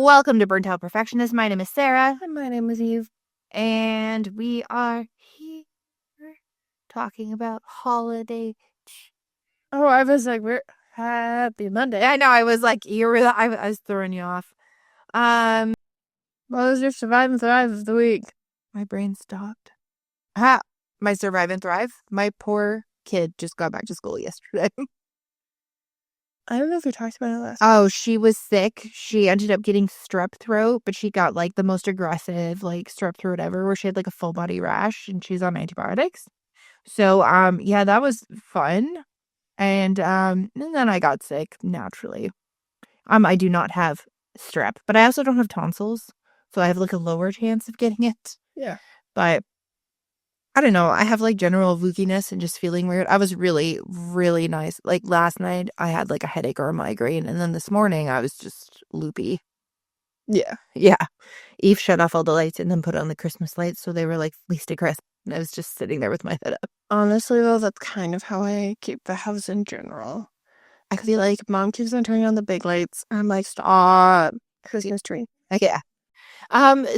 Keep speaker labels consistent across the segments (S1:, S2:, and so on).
S1: Welcome to Burnt Out Perfectionist. My name is Sarah.
S2: And my name is Eve.
S1: And we are here talking about holiday.
S2: Oh, I was like, we're happy Monday.
S1: I know, I was like, I was throwing you off.
S2: What was your survive and thrive of the week?
S1: My brain stopped. My survive and thrive? My poor kid just got back to school yesterday.
S2: I don't know if we talked about it last.
S1: Oh, she was sick. She ended up getting strep throat, but she got like the most aggressive like strep throat ever, where she had like a full body rash and she's on antibiotics. So yeah, that was fun. And then I got sick naturally. I do not have strep, but I also don't have tonsils, so I have like a lower chance of getting it.
S2: Yeah.
S1: But I don't know. I have like general wookiness and just feeling weird. I was really, really nice. Like last night, I had like a headache or a migraine, and then this morning I was just loopy.
S2: Yeah.
S1: Yeah. Eve shut off all the lights and then put on the Christmas lights, so they were like least crisp. And I was just sitting there with my head up.
S2: Honestly, though, that's kind of how I keep the house in general. I feel like Mom keeps on turning on the big lights. I'm like, stop. Christmas tree.
S1: Yeah.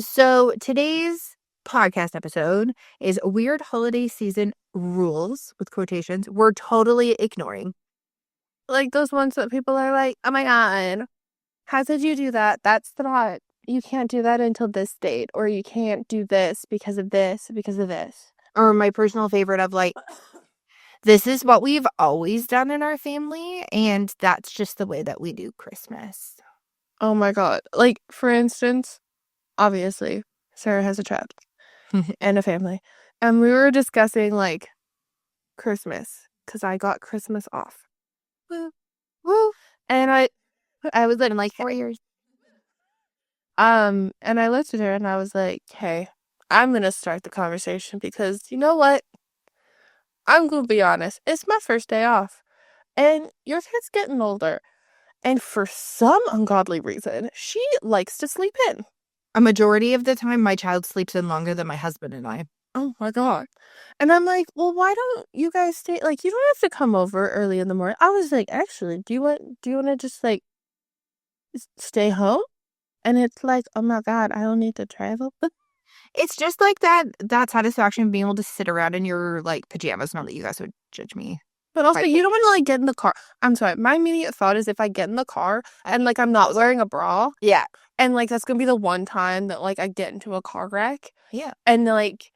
S1: So today's podcast episode is weird holiday season rules with quotations we're totally ignoring.
S2: Like those ones that people are like, oh my God, how did you do that? That's not, you can't do that until this date, or you can't do this because of this, because of this.
S1: Or my personal favorite of like, this is what we've always done in our family, and that's just the way that we do Christmas.
S2: Oh my God. Like, for instance, obviously, Sarah has a child and a family. And we were discussing, like, Christmas, because I got Christmas off.
S1: Woo. Woo.
S2: And I was
S1: In like 4 years.
S2: and I looked at her and I was like, hey, I'm going to start the conversation because you know what? I'm going to be honest. It's my first day off. And your kid's getting older. And for some ungodly reason, she likes to sleep in.
S1: A majority of the time, my child sleeps in longer than my husband and I.
S2: Oh my God. And I'm like, well, why don't you guys stay? Like, you don't have to come over early in the morning. I was like, actually, do you want to just like stay home? And it's like, oh my God, I don't need to travel. But
S1: It's just like that satisfaction of being able to sit around in your like pajamas. Not that you guys would judge me.
S2: But also, you don't want to like get in the car. I'm sorry. My immediate thought is if I get in the car and like I'm not wearing a bra.
S1: Yeah.
S2: And like that's gonna be the one time that like I get into a car wreck.
S1: Yeah.
S2: And like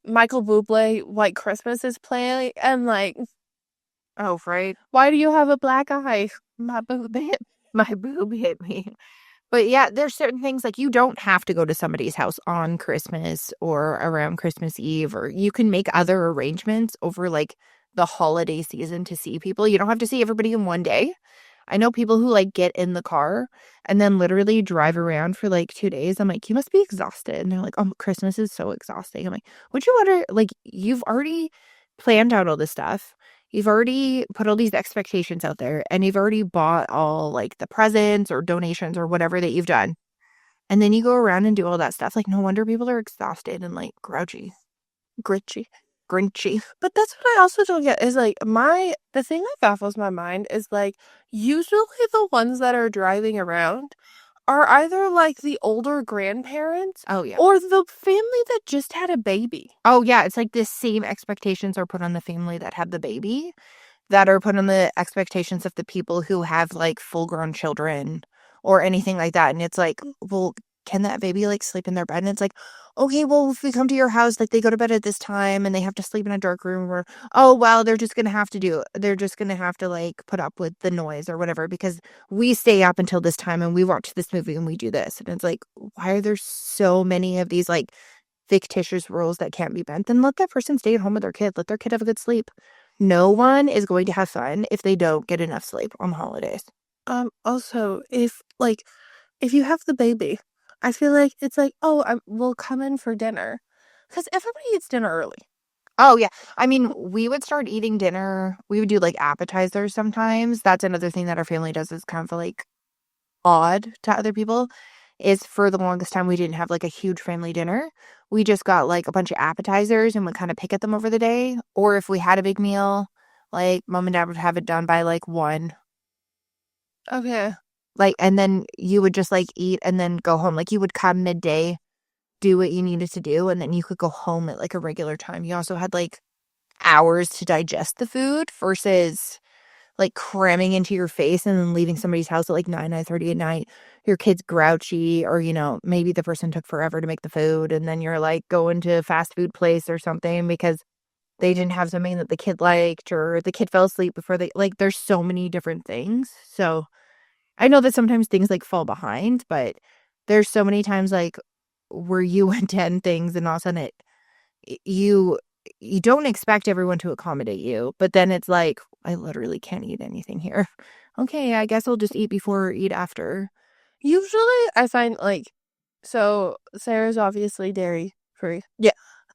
S2: Michael Bublé White Christmas is playing and like,
S1: oh, right.
S2: Why do you have a black eye? My boob
S1: hit me. But yeah, there's certain things like you don't have to go to somebody's house on Christmas or around Christmas Eve, or you can make other arrangements over like the holiday season to see people. You don't have to see everybody in one day. I know people who like get in the car and then literally drive around for like 2 days. I'm like, you must be exhausted. And they're like, oh, Christmas is so exhausting. I'm like, would you wonder, like, you've already planned out all this stuff. You've already put all these expectations out there, and you've already bought all like the presents or donations or whatever that you've done. And then you go around and do all that stuff. Like, no wonder people are exhausted and like grinchy.
S2: But that's what I also don't get is like the thing that baffles my mind is like usually the ones that are driving around are either like the older grandparents.
S1: Oh, yeah.
S2: Or the family that just had a baby.
S1: Oh, yeah. It's like the same expectations are put on the family that had the baby that are put on the expectations of the people who have like full grown children or anything like that. And it's like, well, can that baby like sleep in their bed? And it's like, okay, well, if we come to your house, like they go to bed at this time and they have to sleep in a dark room, or, oh, well, they're just going to have to like put up with the noise or whatever because we stay up until this time and we watch this movie and we do this. And it's like, why are there so many of these like fictitious rules that can't be bent? Then let that person stay at home with their kid. Let their kid have a good sleep. No one is going to have fun if they don't get enough sleep on holidays.
S2: Also, if you have the baby, I feel like it's like, oh, we'll come in for dinner. Because everybody eats dinner early.
S1: Oh, yeah. I mean, we would start eating dinner. We would do like appetizers sometimes. That's another thing that our family does is kind of like odd to other people. Is for the longest time we didn't have like a huge family dinner. We just got like a bunch of appetizers and would kind of pick at them over the day. Or if we had a big meal, like mom and dad would have it done by like 1.
S2: Okay.
S1: Like, and then you would just like eat and then go home. Like, you would come midday, do what you needed to do, and then you could go home at like a regular time. You also had like hours to digest the food versus like cramming into your face and then leaving somebody's house at like 9:30 at night. Your kid's grouchy, or, maybe the person took forever to make the food, and then you're like going to a fast food place or something because they didn't have something that the kid liked, or the kid fell asleep before like, there's so many different things. So I know that sometimes things like fall behind, but there's so many times like where you attend things and all of a sudden you you don't expect everyone to accommodate you, but then it's like, I literally can't eat anything here. Okay, I guess I'll just eat before or eat after.
S2: Usually I find like so Sarah's obviously dairy free.
S1: Yeah,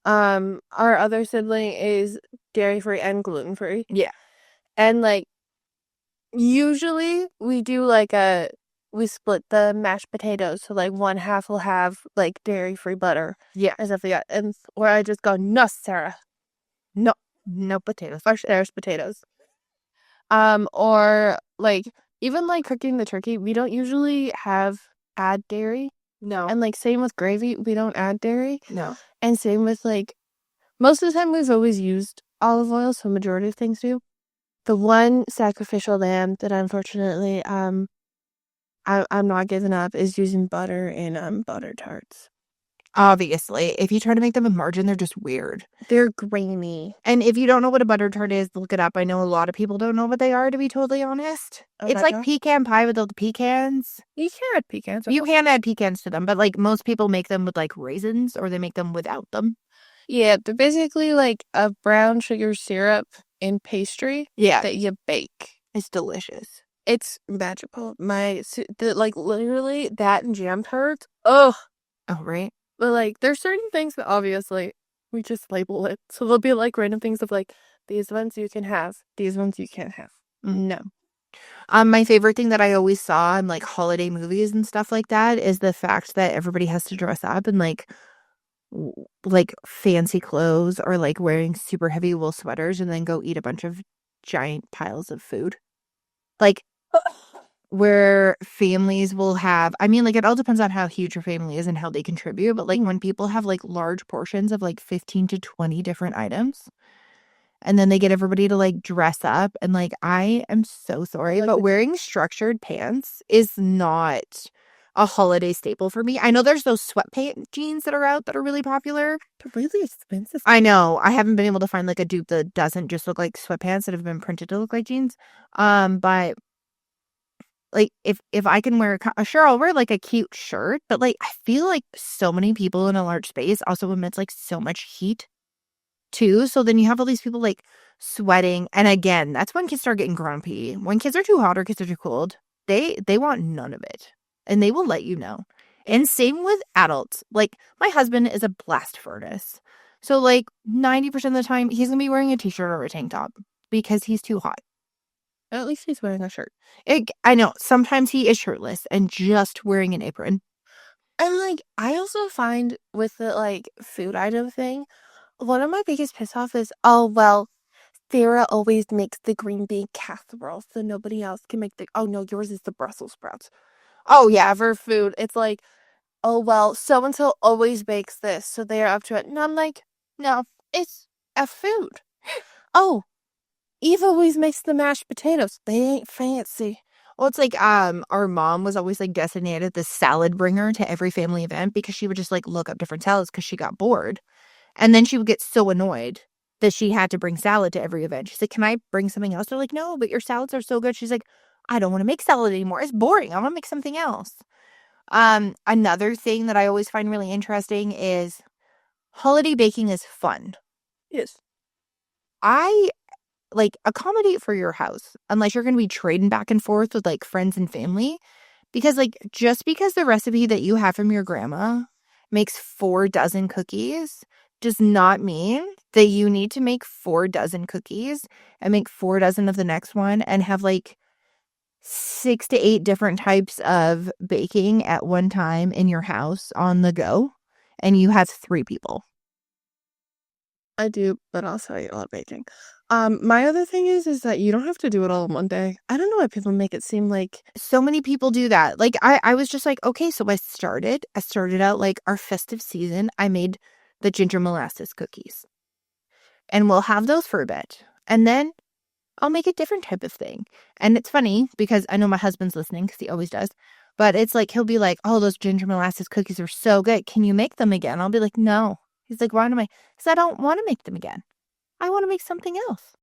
S2: Our other sibling is dairy free and gluten free.
S1: yeah,
S2: And like usually we split the mashed potatoes, so like one half will have like dairy free butter
S1: yeah.
S2: and stuff like that. And where I just go, no, Sarah,
S1: No, no potatoes.
S2: there's potatoes. Or like even like cooking the turkey, we don't usually add dairy.
S1: No,
S2: And like same with gravy, we don't add dairy.
S1: no.
S2: And same with like most of the time we've always used olive oil, so majority of things do. The one sacrificial lamb that unfortunately I'm not giving up is using butter in butter tarts.
S1: Obviously, if you try to make them with margarine, they're just weird.
S2: They're grainy.
S1: And if you don't know what a butter tart is, look it up. I know a lot of people don't know what they are, to be totally honest. It's like
S2: Okay.
S1: pecan pie with all the pecans.
S2: You can add pecans.
S1: You can add pecans to them, but like most people make them with like raisins, or they make them without them.
S2: Yeah, they're basically like a brown sugar syrup in pastry
S1: Yeah,
S2: that you bake.
S1: it's delicious.
S2: It's magical. Like literally that and jam tarts. Oh,
S1: Oh, right?
S2: but like there's certain things that obviously we just label it. So there'll be like random things of like these ones you can have, these ones you can't have. No.
S1: My favorite thing that I always saw in like holiday movies and stuff like that is the fact that everybody has to dress up in like fancy clothes, or like wearing super heavy wool sweaters, and then go eat a bunch of giant piles of food. Like, where families will have, I mean, like, it all depends on how huge your family is and how they contribute, but like when people have like large portions of like 15 to 20 different items, and then they get everybody to like dress up, and like, I am so sorry,
S2: Like
S1: but
S2: the
S1: wearing structured pants is not a holiday staple for me. I know there's those sweatpant jeans that are out that are really popular.
S2: they're really expensive.
S1: I know. I haven't been able to find like a dupe that doesn't just look like sweatpants that have been printed to look like jeans. But like, if I can wear sure, I'll wear like a cute shirt, but like, I feel like so many people in a large space also emits like so much heat too. So then you have all these people like sweating, and again, that's when kids start getting grumpy. When kids are too hot or kids are too cold, they want none of it, and they will let you know. And same with adults. Like, my husband is a blast furnace, so like 90% of the time he's gonna be wearing a t-shirt or a tank top because he's too hot.
S2: At least he's wearing a shirt.
S1: I know sometimes he is shirtless and just wearing an apron.
S2: And like I also find with the like food item thing, one of my biggest piss off is, oh well, Sarah always makes the green bean casserole, so nobody else can make the oh no, yours is the Brussels sprouts. Oh yeah, for food. It's like, oh well, so and so always bakes this, so they're up to it. And I'm like, no, it's a food. Oh, Eve always makes the mashed potatoes. They ain't fancy.
S1: Well, it's like, our mom was always like designated the salad bringer to every family event because she would just like look up different salads because she got bored. And then she would get so annoyed that she had to bring salad to every event. She's like, "Can I bring something else?" They're like, "No, but your salads are so good." She's like, "I don't want to make salad anymore. It's boring. I want to make something else." Another thing that I always find really interesting is holiday baking is fun.
S2: Yes.
S1: I like accommodate for your house unless you're going to be trading back and forth with like friends and family, because like just because the recipe that you have from your grandma makes 4 dozen cookies does not mean that you need to make 4 dozen cookies and make 4 dozen of the next one and have like 6 to 8 different types of baking at one time in your house on the go, and you have 3 people.
S2: I do, but also I eat a lot of baking. My other thing is that you don't have to do it all in one day. I don't know why people make it seem like
S1: So many people do that. Like I was just like, okay, so I started out like our festive season. I made the ginger molasses cookies. And we'll have those for a bit. And then I'll make a different type of thing. And it's funny because I know my husband's listening because he always does. But it's like he'll be like, "Oh, those ginger molasses cookies are so good. Can you make them again?" I'll be like, "No." He's like, "Why am I?" Because I don't want to make them again. I want to make something else.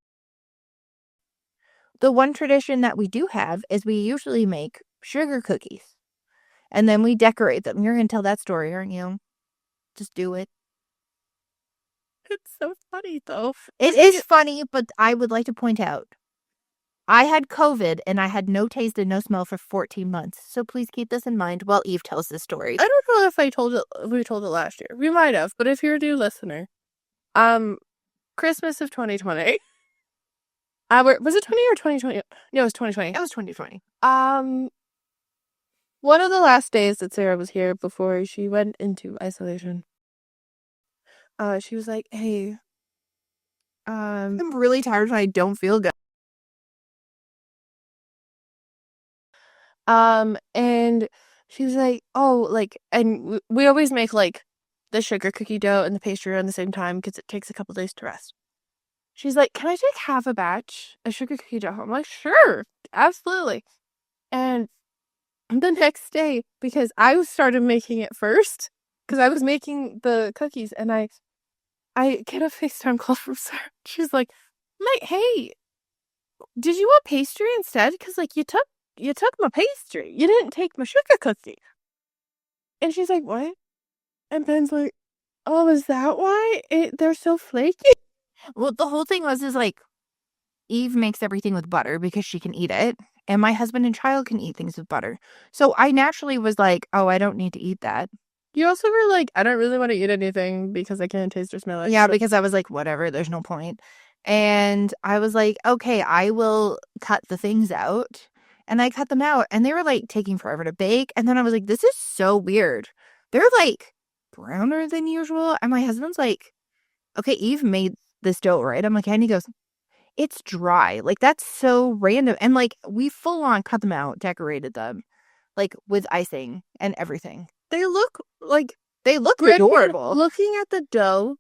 S1: The one tradition that we do have is we usually make sugar cookies and then we decorate them. You're going to tell that story, aren't you? Just do it.
S2: it's so funny though.
S1: It is funny, but I would like to point out I had COVID and I had no taste and no smell for 14 months. So please keep this in mind while Eve tells this story.
S2: I don't know if we told it last year. We might have, but if you're a new listener, Christmas of 2020. Was it 20 or 2020? No, it was 2020.
S1: It was 2020.
S2: One of the last days that Sarah was here before she went into isolation, she was like, "Hey,
S1: I'm really tired and I don't feel good.
S2: and she was like, oh, like, and we always make like the sugar cookie dough and the pastry around the same time because it takes a couple days to rest. She's like, can I take half a batch of sugar cookie dough? I'm like, sure, absolutely. And the next day, because I started making it first, because I was making the cookies, and I get a FaceTime call from Sarah. She's like, "Mate, hey, did you want pastry instead? Because like you took my pastry. You didn't take my sugar cookie." And she's like, "What?" And Ben's like, "Oh, is that why they're so flaky?"
S1: Well, the whole thing was is like Eve makes everything with butter because she can eat it, and my husband and child can eat things with butter. So I naturally was like, "Oh, I don't need to eat that."
S2: You also were like, "I don't really want to eat anything because I can't taste or smell it."
S1: Yeah, because I was like, whatever, there's no point. And I was like, okay, I will cut the things out. And I cut them out, and they were like taking forever to bake. And then I was like, this is so weird. They're like browner than usual. And my husband's like, okay, Eve made this dough, right? I'm like, and he goes, it's dry. Like, that's so random. And like, we full on cut them out, decorated them, like with icing and everything.
S2: They look like
S1: They look adorable.
S2: Looking at the dough,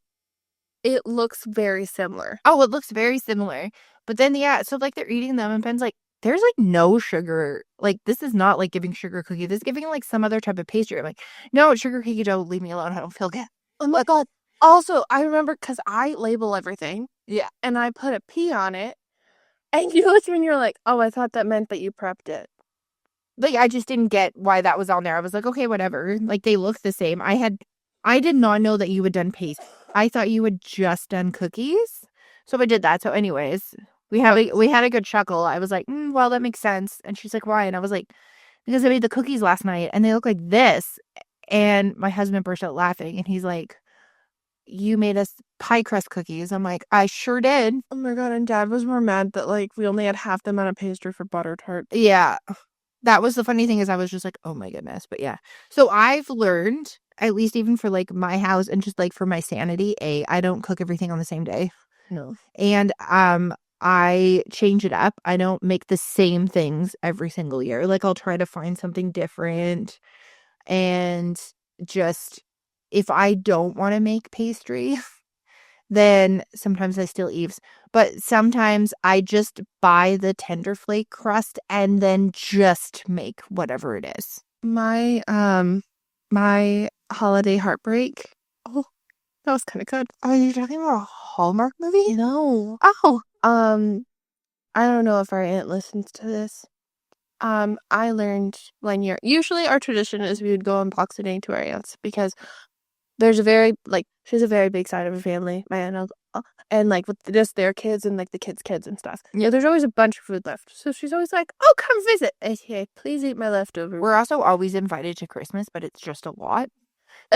S2: it looks very similar.
S1: Oh, it looks very similar. But then, yeah, so like they're eating them, and Ben's like, there's like no sugar. Like, this is not like giving sugar cookie. This is giving like some other type of pastry. I'm like, no, sugar cookie dough, leave me alone. I don't feel good.
S2: Oh my God. Also, I remember because I label everything.
S1: Yeah.
S2: And I put a P on it. And you looked and you're like, oh, I thought that meant that you prepped it.
S1: Like, I just didn't get why that was on there. I was like, okay, whatever. Like, they look the same. I did not know that you had done paste. I thought you had just done cookies. So I did that. So, anyways, we had a good chuckle. I was like, well, that makes sense. And she's like, why? And I was like, because I made the cookies last night and they look like this. And my husband burst out laughing and he's like, you made us pie crust cookies. I'm like, I sure did.
S2: Oh my God. And Dad was more mad that like we only had half the amount of pastry for butter tarts.
S1: Yeah. That was the funny thing is I was just like, oh my goodness. But yeah. So I've learned, at least even for like my house and just like for my sanity, I don't cook everything on the same day.
S2: No.
S1: And I change it up. I don't make the same things every single year. Like I'll try to find something different. And just if I don't want to make pastry, then sometimes I still Eves. But sometimes I just buy the tender flake crust and then just make whatever it is.
S2: My holiday heartbreak. Oh, that was kind of good.
S1: Are you talking about a Hallmark movie?
S2: No.
S1: Oh.
S2: I don't know if our aunt listens to this. I learned one year. Usually our tradition is we would go on Boxing Day to our aunt's because there's a very, like, she's a very big side of her family, my aunt, and, like, with just their kids and, like, the kids' and stuff. Yeah, there's always a bunch of food left. So she's always like, oh, come visit. Okay, please eat my leftovers.
S1: We're also always invited to Christmas, but it's just a lot.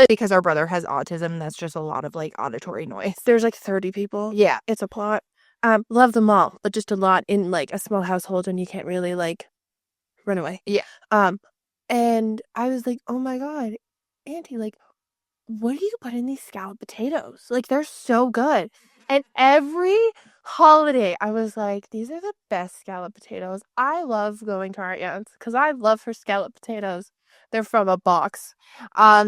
S1: Because our brother has autism, that's just a lot of, like, auditory noise.
S2: There's, like, 30 people.
S1: Yeah.
S2: It's a plot. Love them all, but just a lot in, like, a small household, and you can't really, like, run away.
S1: Yeah.
S2: And I was like, oh my God, Auntie, like, what do you put in these scalloped potatoes? Like, they're so good. And every holiday, I was like, these are the best scallop potatoes. I love going to our aunt's because I love her scallop potatoes. They're from a box.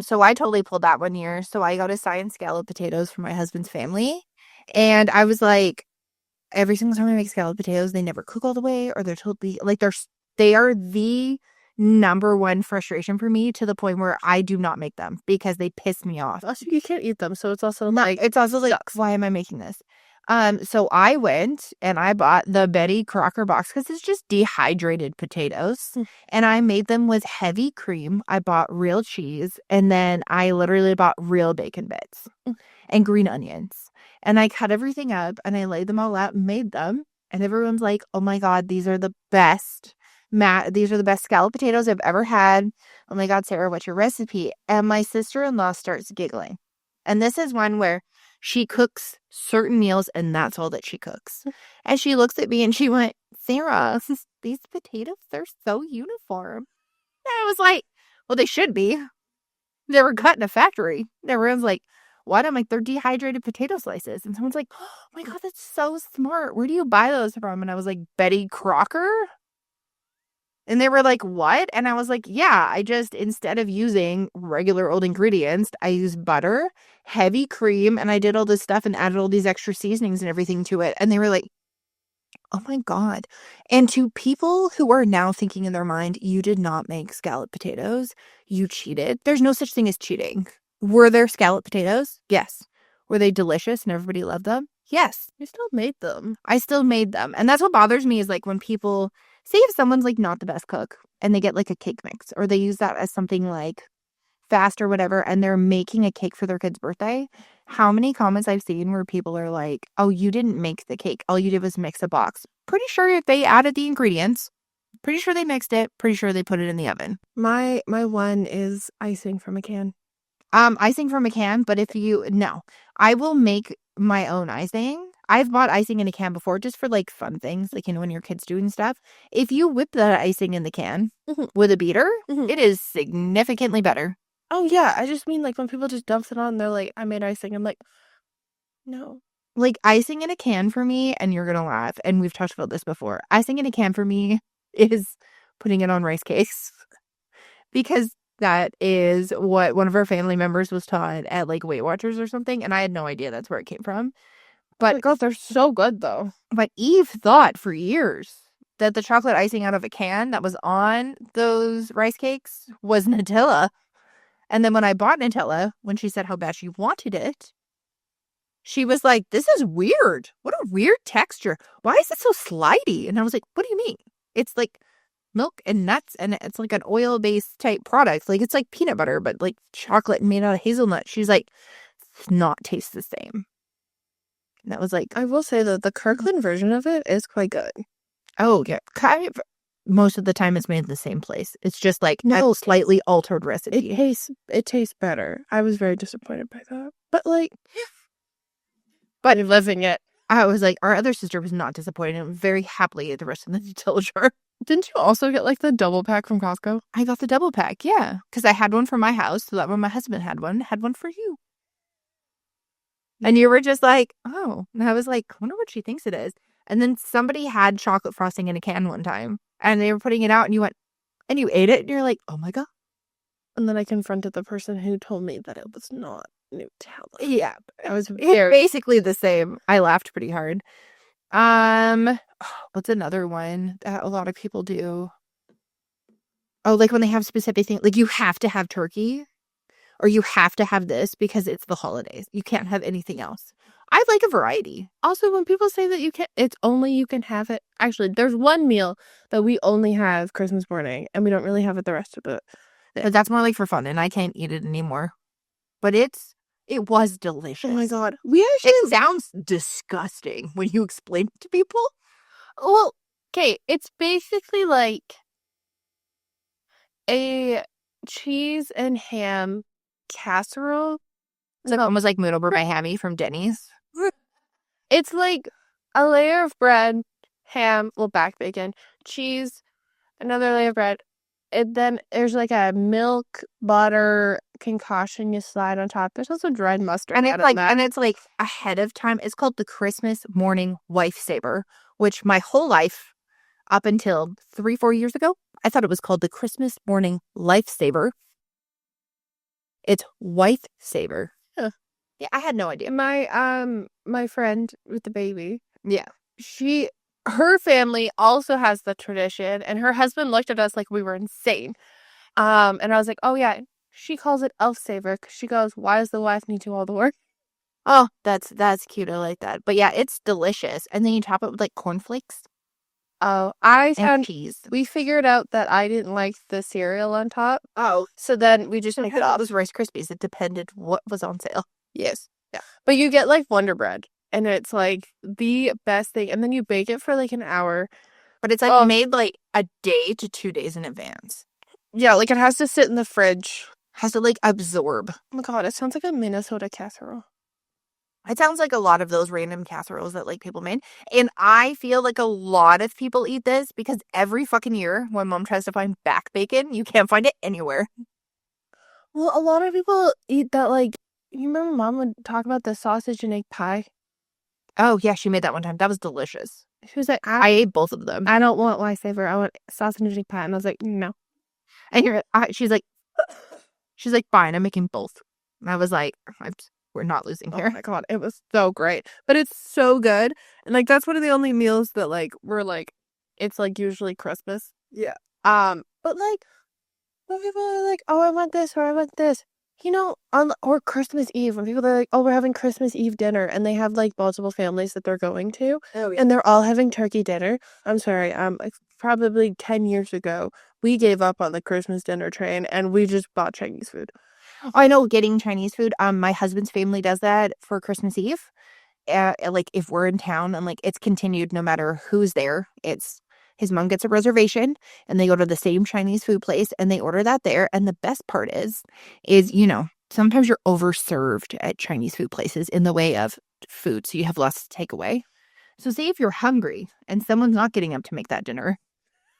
S1: So I totally pulled that one year. So I got a science scallop potatoes for my husband's family. And I was like, every single time I make scalloped potatoes, they never cook all the way, or they're totally like they are the number one frustration for me, to the point where I do not make them because they piss me off.
S2: Also, you can't eat them, so it's also
S1: No,
S2: like
S1: it's also like,
S2: sucks.
S1: why am I making this? So I went and I bought the Betty Crocker box because it's just dehydrated potatoes,
S2: Mm.
S1: and I made them with heavy cream. I bought real cheese, and then I literally bought real bacon bits
S2: Mm.
S1: and green onions. And I cut everything up and I laid them all out and made them. And everyone's like, "Oh my God, these are the best. These are the best scalloped potatoes I've ever had. Oh my God, Sarah, what's your recipe?" And my sister-in-law starts giggling. And this is one where she cooks certain meals and that's all that she cooks. And she looks at me and she went, "Sarah, these potatoes, they're so uniform." And I was like, well, they should be. They were cut in a factory. Everyone's like, what? I'm like, they're dehydrated potato slices. And someone's like, oh my God, that's so smart. Where do you buy those from? And I was like, Betty Crocker? And they were like, what? And I was like, yeah, I just, instead of using regular old ingredients, I used butter, heavy cream, and I did all this stuff and added all these extra seasonings and everything to it. And they were like, oh my God. And to people who are now thinking in their mind, you did not make scalloped potatoes, you cheated. There's no such thing as cheating. Were there scalloped potatoes? Yes. Were they delicious and everybody loved them? Yes.
S2: I still made them.
S1: I still made them. And that's what bothers me, is like when people say, if someone's like not the best cook and they get like a cake mix, or they use that as something like fast or whatever, and they're making a cake for their kid's birthday. How many comments I've seen where people are like, oh, you didn't make the cake. All you did was mix a box. Pretty sure if they added the ingredients, pretty sure they mixed it, pretty sure they put it in the oven.
S2: My one is icing from a can.
S1: Icing from a can, but no, I will make my own icing. I've bought icing in a can before just for like fun things, like, when your kid's doing stuff. If you whip the icing in the can
S2: Mhm.
S1: with a beater,
S2: Mhm.
S1: it is significantly better.
S2: Oh yeah, I just mean like when people just dumps it on, they're like, I made icing. I'm like, no.
S1: Like, icing in a can for me, and you're gonna laugh, and we've talked about this before, icing in a can for me is putting it on rice cakes, because that is what one of our family members was taught at, like, Weight Watchers or something, and I had no idea that's where it came from.
S2: Oh
S1: But
S2: my God, they're so good though.
S1: Eve thought for years that the chocolate icing out of a can that was on those rice cakes was Nutella. And then when I bought Nutella, when she said how bad she wanted it, she was like, this is weird. What a weird texture. Why is it so slidey? And I was like, what do you mean? It's like milk and nuts, and it's like an oil-based type product. Like, it's like peanut butter, but like chocolate made out of hazelnut. She's like, it's not taste the same. And that was like,
S2: I will say that the Kirkland version of it is quite good.
S1: oh, yeah. Kind of, most of the time it's made in the same place. It's just like
S2: No,
S1: a slightly altered recipe.
S2: it tastes better. I was very disappointed by that. But like, but you're living it.
S1: I was like, our other sister was not disappointed and very happily ate the rest of the Nutella jar.
S2: Didn't you also get like the double pack from Costco?
S1: I got the double pack, yeah. Because I had one for my house, so that when my husband had one for you. And you were just like, oh. And I was like, I wonder what she thinks it is. And then somebody had chocolate frosting in a can one time, and they were putting it out, and you went, and you ate it, and you're like, oh my God.
S2: And then I confronted the person who told me that it was not Nutella.
S1: Yeah.
S2: I was
S1: It's
S2: very
S1: basically the same. I laughed pretty hard. What's another one that a lot of people do? Oh, like when they have specific things, like you have to have turkey, or you have to have this because it's the holidays. You can't have anything else. I like a variety.
S2: Also, when people say that you can, it's only you can have it. Actually, there's one meal that we only have Christmas morning, and we don't really have it the rest of it.
S1: But that's more like for fun, and I can't eat it anymore. But it was delicious.
S2: Oh my God, we actually
S1: It sounds disgusting when you explain it to people.
S2: well, okay, it's basically like a cheese and ham casserole.
S1: It's like almost like Mood Over My Hammy from Denny's.
S2: It's like a layer of bread, ham, well, back bacon, cheese, another layer of bread, and then there's like a milk butter concoction you slide on top. There's also dried mustard.
S1: And it's like ahead of time. It's called the Christmas morning lifesaver, which my whole life up until 3-4 years ago, I thought it was called the Christmas morning lifesaver. It's wife saver.
S2: Huh.
S1: Yeah, I had no idea.
S2: My friend with the baby,
S1: Yeah.
S2: her family also has the tradition, and her husband looked at us like we were insane. And I was like, oh yeah, she calls it elf saver because she goes, why does the wife need to do all the work?
S1: Oh, that's cute. I like that. But yeah, it's delicious. And then you top it with like cornflakes
S2: Oh,
S1: and cheese.
S2: we figured out that I didn't like the cereal on top.
S1: Oh,
S2: So then we just picked it off.
S1: those Rice Krispies. It depended what was on sale.
S2: Yes. Yeah. But you get like Wonder Bread, and it's like the best thing. And then you bake it for like an hour.
S1: But it's like made like a day to 2 days in advance.
S2: Yeah, like it has to sit in the fridge.
S1: Has to like absorb.
S2: Oh my god, it sounds like a Minnesota casserole.
S1: It sounds like a lot of those random casseroles that like people made. And I feel like a lot of people eat this because every fucking year when mom tries to find back bacon, you can't find it anywhere.
S2: Well, a lot of people eat that, like, you remember mom would talk about the sausage and egg pie?
S1: Oh, yeah, she made that one time. That was delicious.
S2: She was like,
S1: I ate both of them.
S2: I don't want lifesaver. I want sausage and egg pie. And I was like, no.
S1: And she's like, fine, I'm making both. And I was like, we're not losing here.
S2: Oh my god, it was so great. But it's so good. And like that's one of the only meals that like we're like it's like usually Christmas.
S1: Yeah.
S2: But like when people are like, oh, I want this or I want this. You know, or Christmas Eve, when people are like, oh, we're having Christmas Eve dinner, and they have like multiple families that they're going to, and they're all having turkey dinner. I'm sorry, like, probably 10 years ago, we gave up on the Christmas dinner train, and we just bought Chinese food.
S1: I know getting Chinese food. My husband's family does that for Christmas Eve. Like if we're in town and like it's continued no matter who's there. It's his mom gets a reservation and they go to the same Chinese food place and they order that there. And the best part is, sometimes you're overserved at Chinese food places in the way of food. So you have less to take away. So say if you're hungry and someone's not getting up to make that dinner,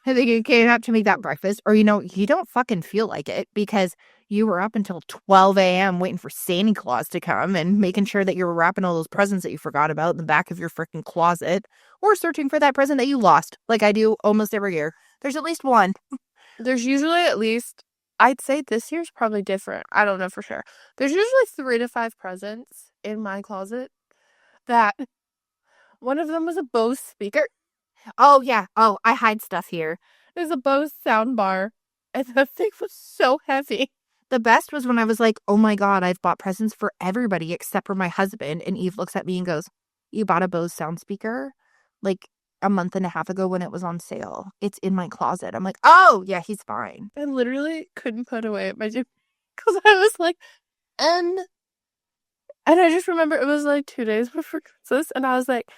S1: and they get up to make that breakfast, or, you don't fucking feel like it because you were up until 12 a.m. waiting for Santa Claus to come and making sure that you were wrapping all those presents that you forgot about in the back of your freaking closet or searching for that present that you lost, like I do almost every year. There's at least one.
S2: There's usually at least, I'd say this year's probably different. I don't know for sure. There's usually 3 to 5 presents in my closet that one of them was a Bose speaker.
S1: Oh, yeah. Oh, I hide stuff here.
S2: There's a Bose sound bar, and the thing was so heavy.
S1: The best was when I was like, oh my God, I've bought presents for everybody except for my husband. And Eve looks at me and goes, you bought a Bose sound speaker like a month and a half ago when it was on sale. It's in my closet. I'm like, oh, yeah, he's fine.
S2: I literally couldn't put away my gym because I was like, and I just remember it was like 2 days before Christmas, and I was like,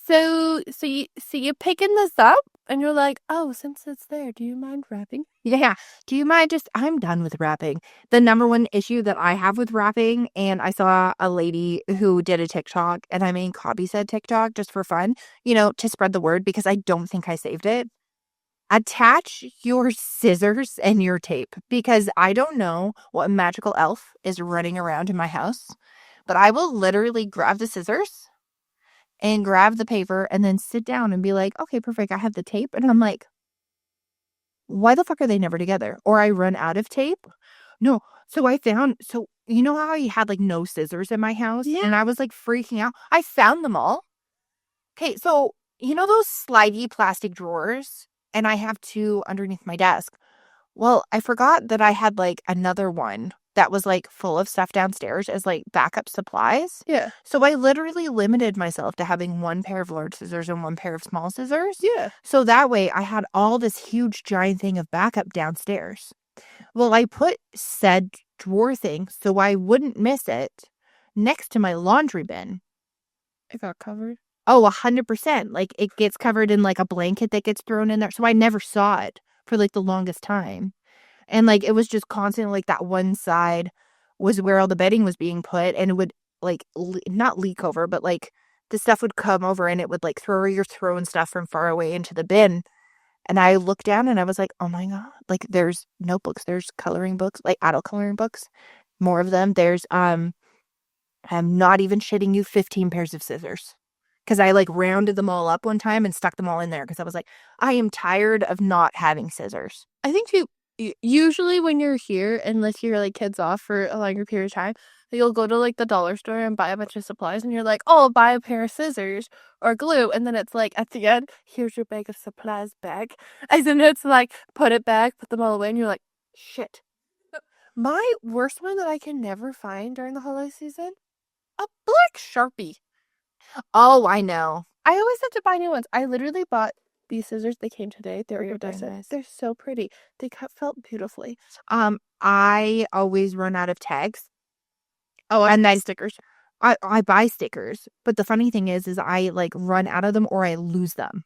S2: so you picking this up? And you're like, oh, since it's there, do you mind wrapping?
S1: Yeah. Do you mind I'm done with wrapping. The number one issue that I have with wrapping, and I saw a lady who did a TikTok, and I made copy said TikTok just for fun, to spread the word because I don't think I saved it. Attach your scissors and your tape because I don't know what magical elf is running around in my house, but I will literally grab the scissors and grab the paper and then sit down and be like, okay, perfect. I have the tape. And I'm like, why the fuck are they never together? Or I run out of tape. No. So you know how I had like no scissors in my house?
S2: Yeah.
S1: And I was like freaking out. I found them all. Okay. So, those slidey plastic drawers? And I have two underneath my desk. Well, I forgot that I had like another one that was like full of stuff downstairs as like backup supplies.
S2: Yeah.
S1: So I literally limited myself to having one pair of large scissors and one pair of small scissors.
S2: Yeah.
S1: So that way I had all this huge giant thing of backup downstairs. Well, I put said drawer thing so I wouldn't miss it next to my laundry bin.
S2: It got covered?
S1: Oh, 100%. Like it gets covered in like a blanket that gets thrown in there. So I never saw it for like the longest time. And like it was just constantly like that one side was where all the bedding was being put, and it would like not leak over, but like the stuff would come over and it would like you're throwing stuff from far away into the bin. And I looked down and I was like, oh my God, like there's notebooks, there's coloring books, like adult coloring books. more of them. There's I'm not even shitting you, 15 pairs of scissors. Because I like rounded them all up one time and stuck them all in there because I was like, I am tired of not having scissors.
S2: I think usually when you're here, unless you're like kids off for a longer period of time, you'll go to like the dollar store and buy a bunch of supplies and you're like, oh, buy a pair of scissors or glue. And then it's like at the end, here's your bag of supplies back. And then it's like, put it back, put them all away, and you're like, shit. My worst one that I can never find during the holiday season, a black Sharpie.
S1: Oh, I know.
S2: I always have to buy new ones. I literally bought these scissors. They came today. They're
S1: Very
S2: iridescent.
S1: nice.
S2: They're so pretty. They cut felt beautifully.
S1: I always run out of tags.
S2: Oh,
S1: and then
S2: stickers.
S1: I buy stickers, but the funny thing is I like run out of them or I lose them.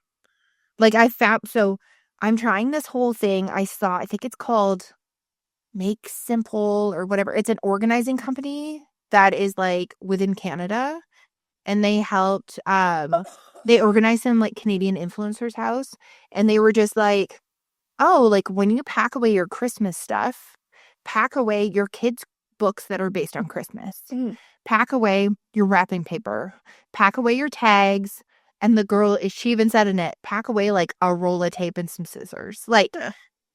S1: Like I found, so I'm trying this whole thing. I think it's called Make Simple or whatever. It's an organizing company that is like within Canada, and they helped they organized some like Canadian influencers' house, and they were just like, oh, like when you pack away your Christmas stuff, pack away your kids' books that are based on Christmas. Pack away your wrapping paper. Pack away your tags. And the girl, she even said in it, pack away like a roll of tape and some scissors. Like,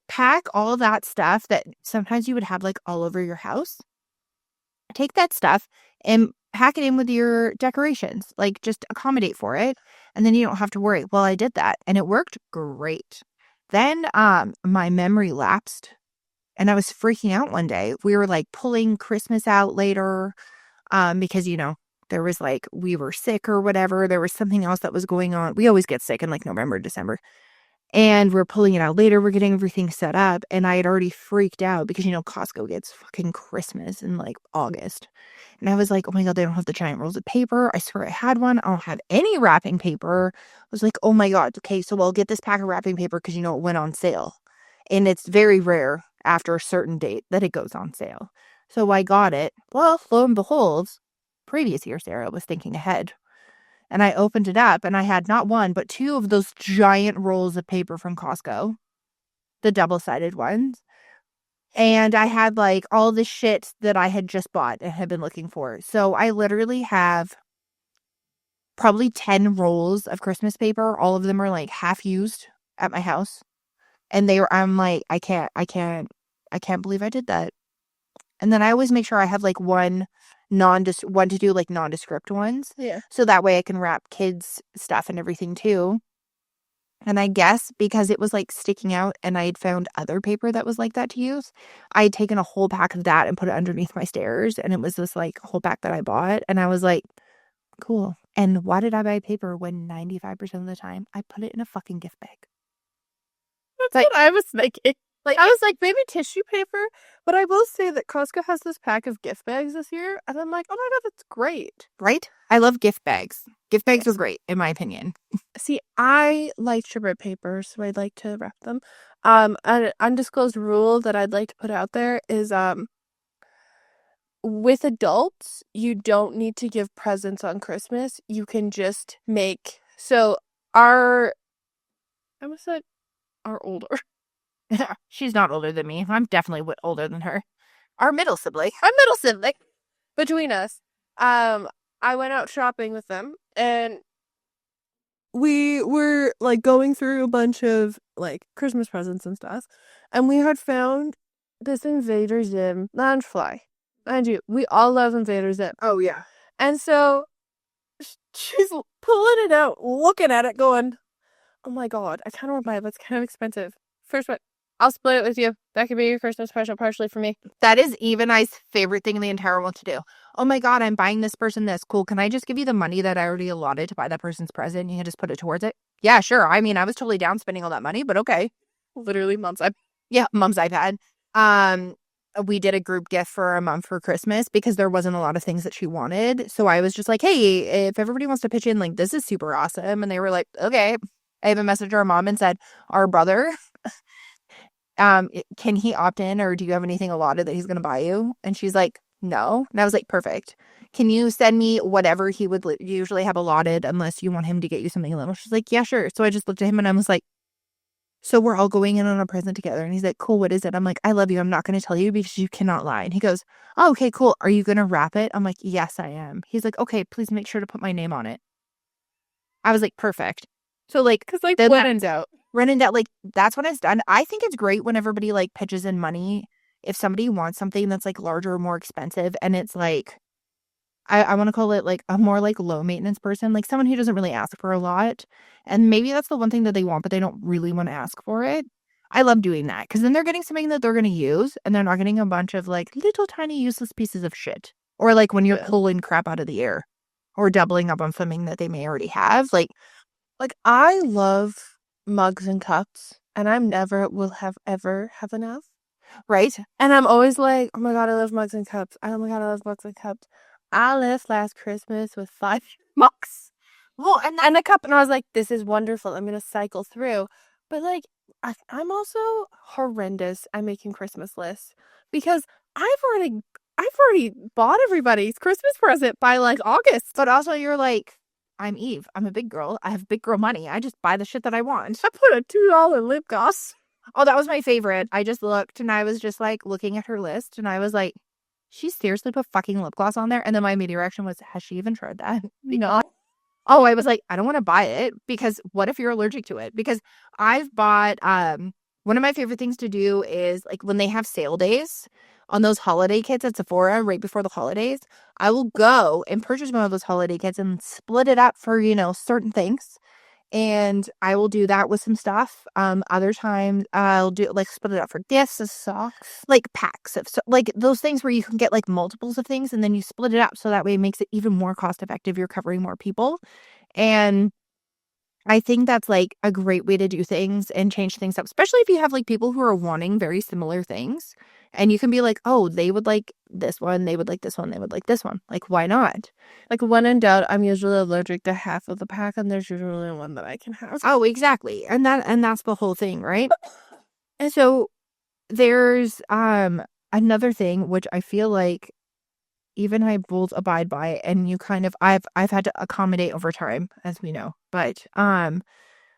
S1: pack all that stuff that sometimes you would have like all over your house. Take that stuff and pack it in with your decorations. Like, just accommodate for it. And then you don't have to worry. Well, I did that and it worked great. Then my memory lapsed and I was freaking out one day. We were like pulling Christmas out later because, you know, there was like, we were sick or whatever. There was something else that was going on. We always get sick in like November, December. And we're pulling it out later. We're getting everything set up. And I had already freaked out because, you know, Costco gets fucking Christmas in like August. And I was like, oh my God, they don't have the giant rolls of paper. I swear I had one. I don't have any wrapping paper. I was like, oh my God. Okay, so I'll get this pack of wrapping paper because, you know, it went on sale. And it's very rare after a certain date that it goes on sale. So I got it. Well, lo and behold, previous year, Sarah was thinking ahead. And I opened it up and I had not one, but two of those giant rolls of paper from Costco, the double-sided ones. And I had like all the shit that I had just bought and had been looking for. So I literally have probably 10 rolls of Christmas paper. All of them are like half used at my house. And I'm like, I can't believe I did that. And then I always make sure I have like one to do like nondescript ones.
S2: Yeah.
S1: So that way I can wrap kids stuff and everything too. And I guess because it was like sticking out and I had found other paper that was like that to use, I had taken a whole pack of that and put it underneath my stairs. And it was this like whole pack that I bought. And I was like, cool. And why did I buy paper when 95% of the time I put it in a fucking gift bag?
S2: That's like, what I was thinking. Like, I was like, maybe tissue paper, but I will say that Costco has this pack of gift bags this year, and I'm like, oh my God, that's great.
S1: Right? I love gift bags. Gift bags are great, in my opinion.
S2: See, I like to rip paper, so I'd like to wrap them. An undisclosed rule that I'd like to put out there is, with adults, you don't need to give presents on Christmas. You can just make, so I almost said our older.
S1: She's not older than me. I'm definitely older than her. Our middle sibling.
S2: Between us. I went out shopping with them and we were like going through a bunch of like Christmas presents and stuff. And we had found this Invader Zim loungefly. Mind you, we all love Invader Zim.
S1: Oh, yeah.
S2: And so she's pulling it out, looking at it, going, oh my God, I kind of want to buy it, but it's kind of expensive. First one, I'll split it with you. That could be your Christmas present partially for me.
S1: That is Eve and I's favorite thing in the entire world to do. Oh my God, I'm buying this person this. Cool. Can I just give you the money that I already allotted to buy that person's present? You can just put it towards it. Yeah, sure. I mean, I was totally down spending all that money, but okay.
S2: Literally mom's iPad.
S1: Yeah, mom's iPad. We did a group gift for a mom for Christmas because there wasn't a lot of things that she wanted. So I was just like, hey, if everybody wants to pitch in, like, this is super awesome. And they were like, okay. I even messaged our mom and said, our brother, can he opt in or do you have anything allotted that he's going to buy you? And she's like, no. And I was like, perfect. Can you send me whatever he would usually have allotted unless you want him to get you something little? She's like, yeah, sure. So I just looked at him and I was like, So we're all going in on a present together. And he's like, cool, what is it? I'm like, I love you. I'm not going to tell you because you cannot lie. And he goes, oh, okay, cool. Are you going to wrap it? I'm like, yes, I am. He's like, okay, please make sure to put my name on it. I was like, perfect. So like,
S2: Because, like,
S1: then
S2: when
S1: that
S2: in doubt.
S1: running that, like, that's when it's done. I think it's great when everybody like pitches in money. If somebody wants something that's like larger or more expensive and it's like, I want to call it like a more like low maintenance person, like someone who doesn't really ask for a lot. And maybe that's the one thing that they want, but they don't really want to ask for it. I love doing that because then they're getting something that they're going to use and they're not getting a bunch of like little tiny useless pieces of shit. Or like when you're
S2: Yeah.
S1: pulling crap out of the air or doubling up on something that they may already have.
S2: Like, I love mugs and cups, and I never will have ever have enough.
S1: right?
S2: And I'm always like, oh my God, I love mugs and cups. Oh my God, I love mugs and cups. I left last Christmas with 5 mugs
S1: Well,
S2: and a cup, and I was like, this is wonderful. I'm gonna cycle through. But like, I'm also horrendous at making Christmas lists because I've already I've already bought everybody's Christmas present by like August.
S1: but also you're like, I'm Eve. I'm a big girl. I have big girl money. I just buy the shit that I want.
S2: I put a $2 lip gloss.
S1: Oh, that was my favorite. I just looked and I was just like looking at her list and I was like, she seriously put fucking lip gloss on there. And then my immediate reaction was, has she even tried that?
S2: No.
S1: Oh, I was like, I don't want to buy it because what if you're allergic to it? Because I've bought one of my favorite things to do is like when they have sale days on those holiday kits at Sephora right before the holidays, I will go and purchase one of those holiday kits and split it up for, certain things. And I will do that with some stuff. Other times I'll do like split it up for gifts,
S2: Socks.
S1: like packs of so like those things where you can get like multiples of things and then you split it up so that way it makes it even more cost effective. You're covering more people. And I think that's like a great way to do things and change things up, especially if you have like people who are wanting very similar things. And you can be like, oh, they would like this one, they would like this one, they would like this one. Like, why not?
S2: Like, when in doubt, I'm usually allergic to half of the pack, and there's usually one that I can have.
S1: Oh, exactly. And that's the whole thing, right? And so there's another thing which I feel like even I both abide by and you kind of I've had to accommodate over time, as we know. But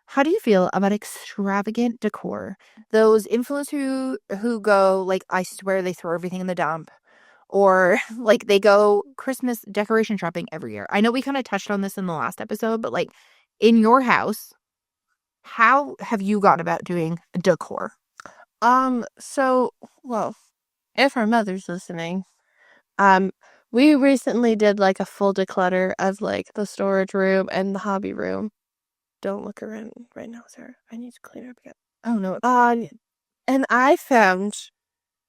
S1: how do you feel about extravagant decor? Those influencers who go like I swear they throw everything in the dump or like they go Christmas decoration shopping every year. I know we kind of touched on this in the last episode, but like in your house, how have you gone about doing decor?
S2: So, well, if our mother's listening, um, we recently did like a full declutter of like the storage room and the hobby room. Don't look around right now, Sarah. I need to clean up again.
S1: Oh no.
S2: And I found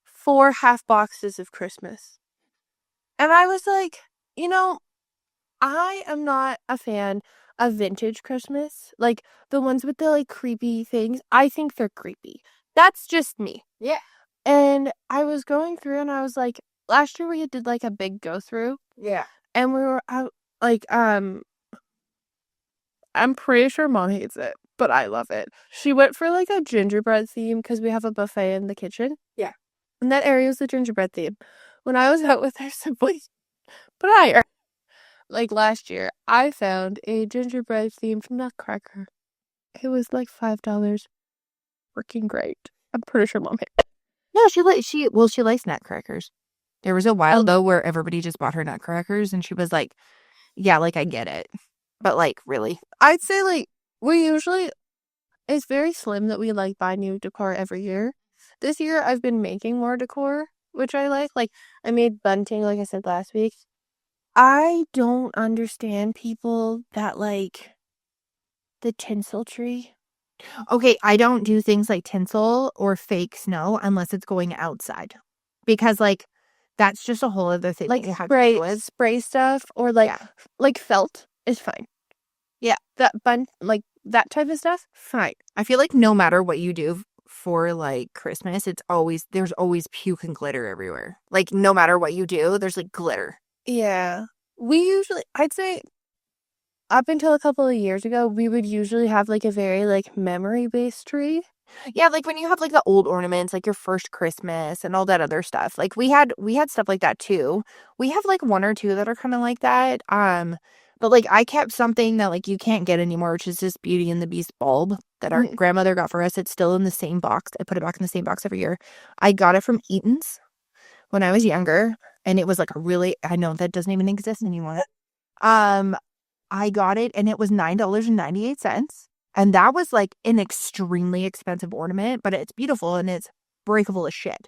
S2: 4 half boxes of Christmas. And I was like, you know, I am not a fan of vintage Christmas. Like the ones with the like creepy things. I think they're creepy. That's just me.
S1: Yeah.
S2: And I was going through and I was like, last year we did like a big go through
S1: Yeah.
S2: and we were out like, I'm pretty sure mom hates it, but I love it. She went for like a gingerbread theme because we have a buffet in the kitchen.
S1: Yeah.
S2: And that area was the gingerbread theme. When I was out with her siblings, prior, like last year, I found a gingerbread themed nutcracker. It was like $5. Working great. I'm pretty sure mom hates it.
S1: No, she likes nutcrackers. There was a while though where everybody just bought her nutcrackers and she was like, yeah, like I get it. But like really.
S2: I'd say like we usually it's very slim that we like buy new decor every year. This year I've been making more decor, which I like. Like I made bunting, like I said last week. I don't understand people that like the tinsel tree.
S1: Okay, I don't do things like tinsel or fake snow unless it's going outside. Because like that's just a whole other thing
S2: Like
S1: that you have to deal with.
S2: spray stuff or like
S1: Yeah.
S2: like felt is fine.
S1: Yeah.
S2: Like that type of stuff, fine.
S1: I feel like no matter what you do for like Christmas, there's always puke and glitter everywhere. Like no matter what you do, there's like glitter.
S2: Yeah. I'd say up until a couple of years ago, we would usually have like a very like memory-based tree.
S1: Yeah, like when you have like the old ornaments, like your first Christmas and all that other stuff. Like we had stuff like that too. We have like one or two that are kind of like that. But like I kept something that like you can't get anymore, which is this Beauty and the Beast bulb. that our grandmother got for us. It's still in the same box. I put it back in the same box every year. I got it from Eaton's when I was younger, and it was like a really, I know that doesn't even exist anymore. Um, I got it and it was $9.98. And that was like an extremely expensive ornament, but it's beautiful and it's breakable as shit.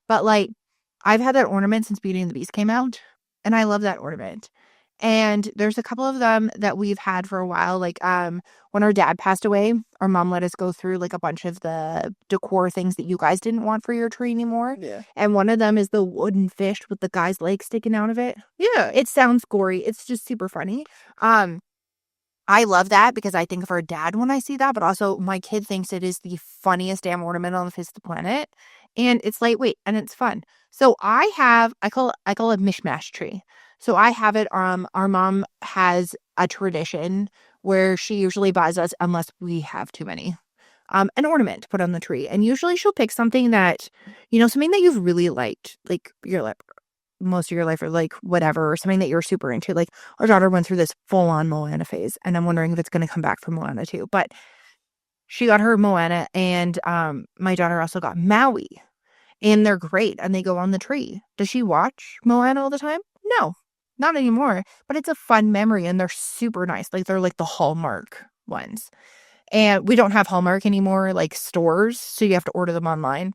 S1: But like, I've had that ornament since Beauty and the Beast came out, and I love that ornament. And there's a couple of them that we've had for a while. Like, when our dad passed away, our mom let us go through like a bunch of the decor things that you guys didn't want for your tree anymore.
S2: Yeah.
S1: And one of them is the wooden fish with the guy's leg sticking out of it.
S2: Yeah.
S1: It sounds gory. It's just super funny. I love that because I think of our dad when I see that, but also my kid thinks it is the funniest damn ornament on the face of the planet. And it's lightweight and it's fun. So I call it mishmash tree. So I have it, our mom has a tradition where she usually buys us, unless we have too many, an ornament to put on the tree. And usually she'll pick something that, something that you've really liked, like you're like, most of your life, or like whatever, or something that you're super into. Like our daughter went through this full-on Moana phase, and I'm wondering if it's going to come back for Moana too. But she got her Moana, and my daughter also got Maui, and they're great, and they go on the tree. Does she watch Moana all the time? No, not anymore. But it's a fun memory, and they're super nice. Like they're like the Hallmark ones, and we don't have Hallmark anymore, like stores, so you have to order them online.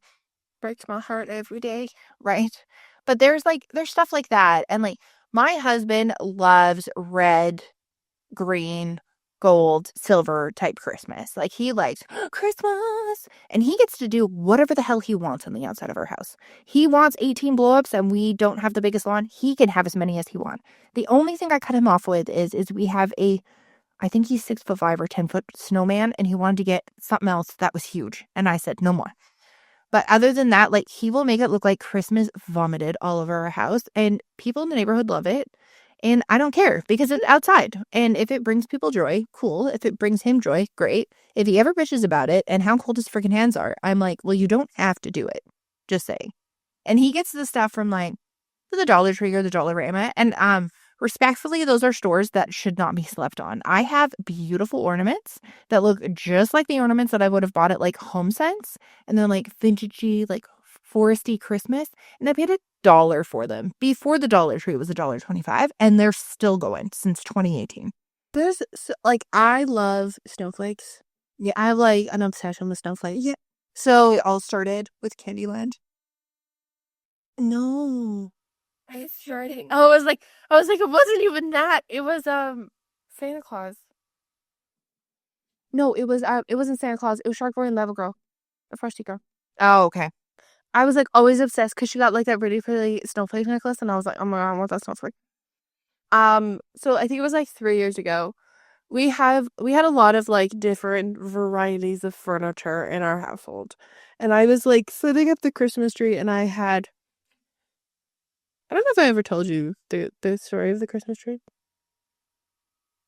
S1: Breaks my heart every day, right? But there's stuff like that. And like my husband loves red, green, gold, silver type Christmas. Like he likes Christmas, and he gets to do whatever the hell he wants on the outside of our house. He wants 18 blow-ups and we don't have the biggest lawn. He can have as many as he wants. The only thing I cut him off with is we have I think he's 6'5" or 10-foot snowman, and he wanted to get something else that was huge. And I said, no more. But other than that, like, he will make it look like Christmas vomited all over our house, and people in the neighborhood love it. And I don't care because it's outside. And if it brings people joy, cool. If it brings him joy, great. If he ever bitches about it and how cold his freaking hands are, I'm like, well, you don't have to do it. Just say. And he gets the stuff from like the Dollar Tree or the Dollarama. And respectfully, those are stores that should not be slept on. I have beautiful ornaments that look just like the ornaments that I would have bought at like Home Sense, and they're like vintagey, like foresty Christmas. And I paid $1 for them. Before the Dollar Tree was $1.25, and they're still going since 2018.
S2: There's like, I love snowflakes. Yeah, I have like an obsession with snowflakes. Yeah.
S1: So it all started with Candyland.
S2: No. I started. Oh, I was like, it wasn't even that. It was Santa Claus. No, it wasn't Santa Claus. It was Shark Boy and Lava Girl, the Frosty Girl.
S1: Oh, okay.
S2: I was like always obsessed because she got like that really pretty snowflake necklace, and I was like, oh my god, I want that snowflake. So I think it was like 3 years ago. We had a lot of like different varieties of furniture in our household, and I was like sitting at the Christmas tree, and I don't know if I ever told you the story of the Christmas tree.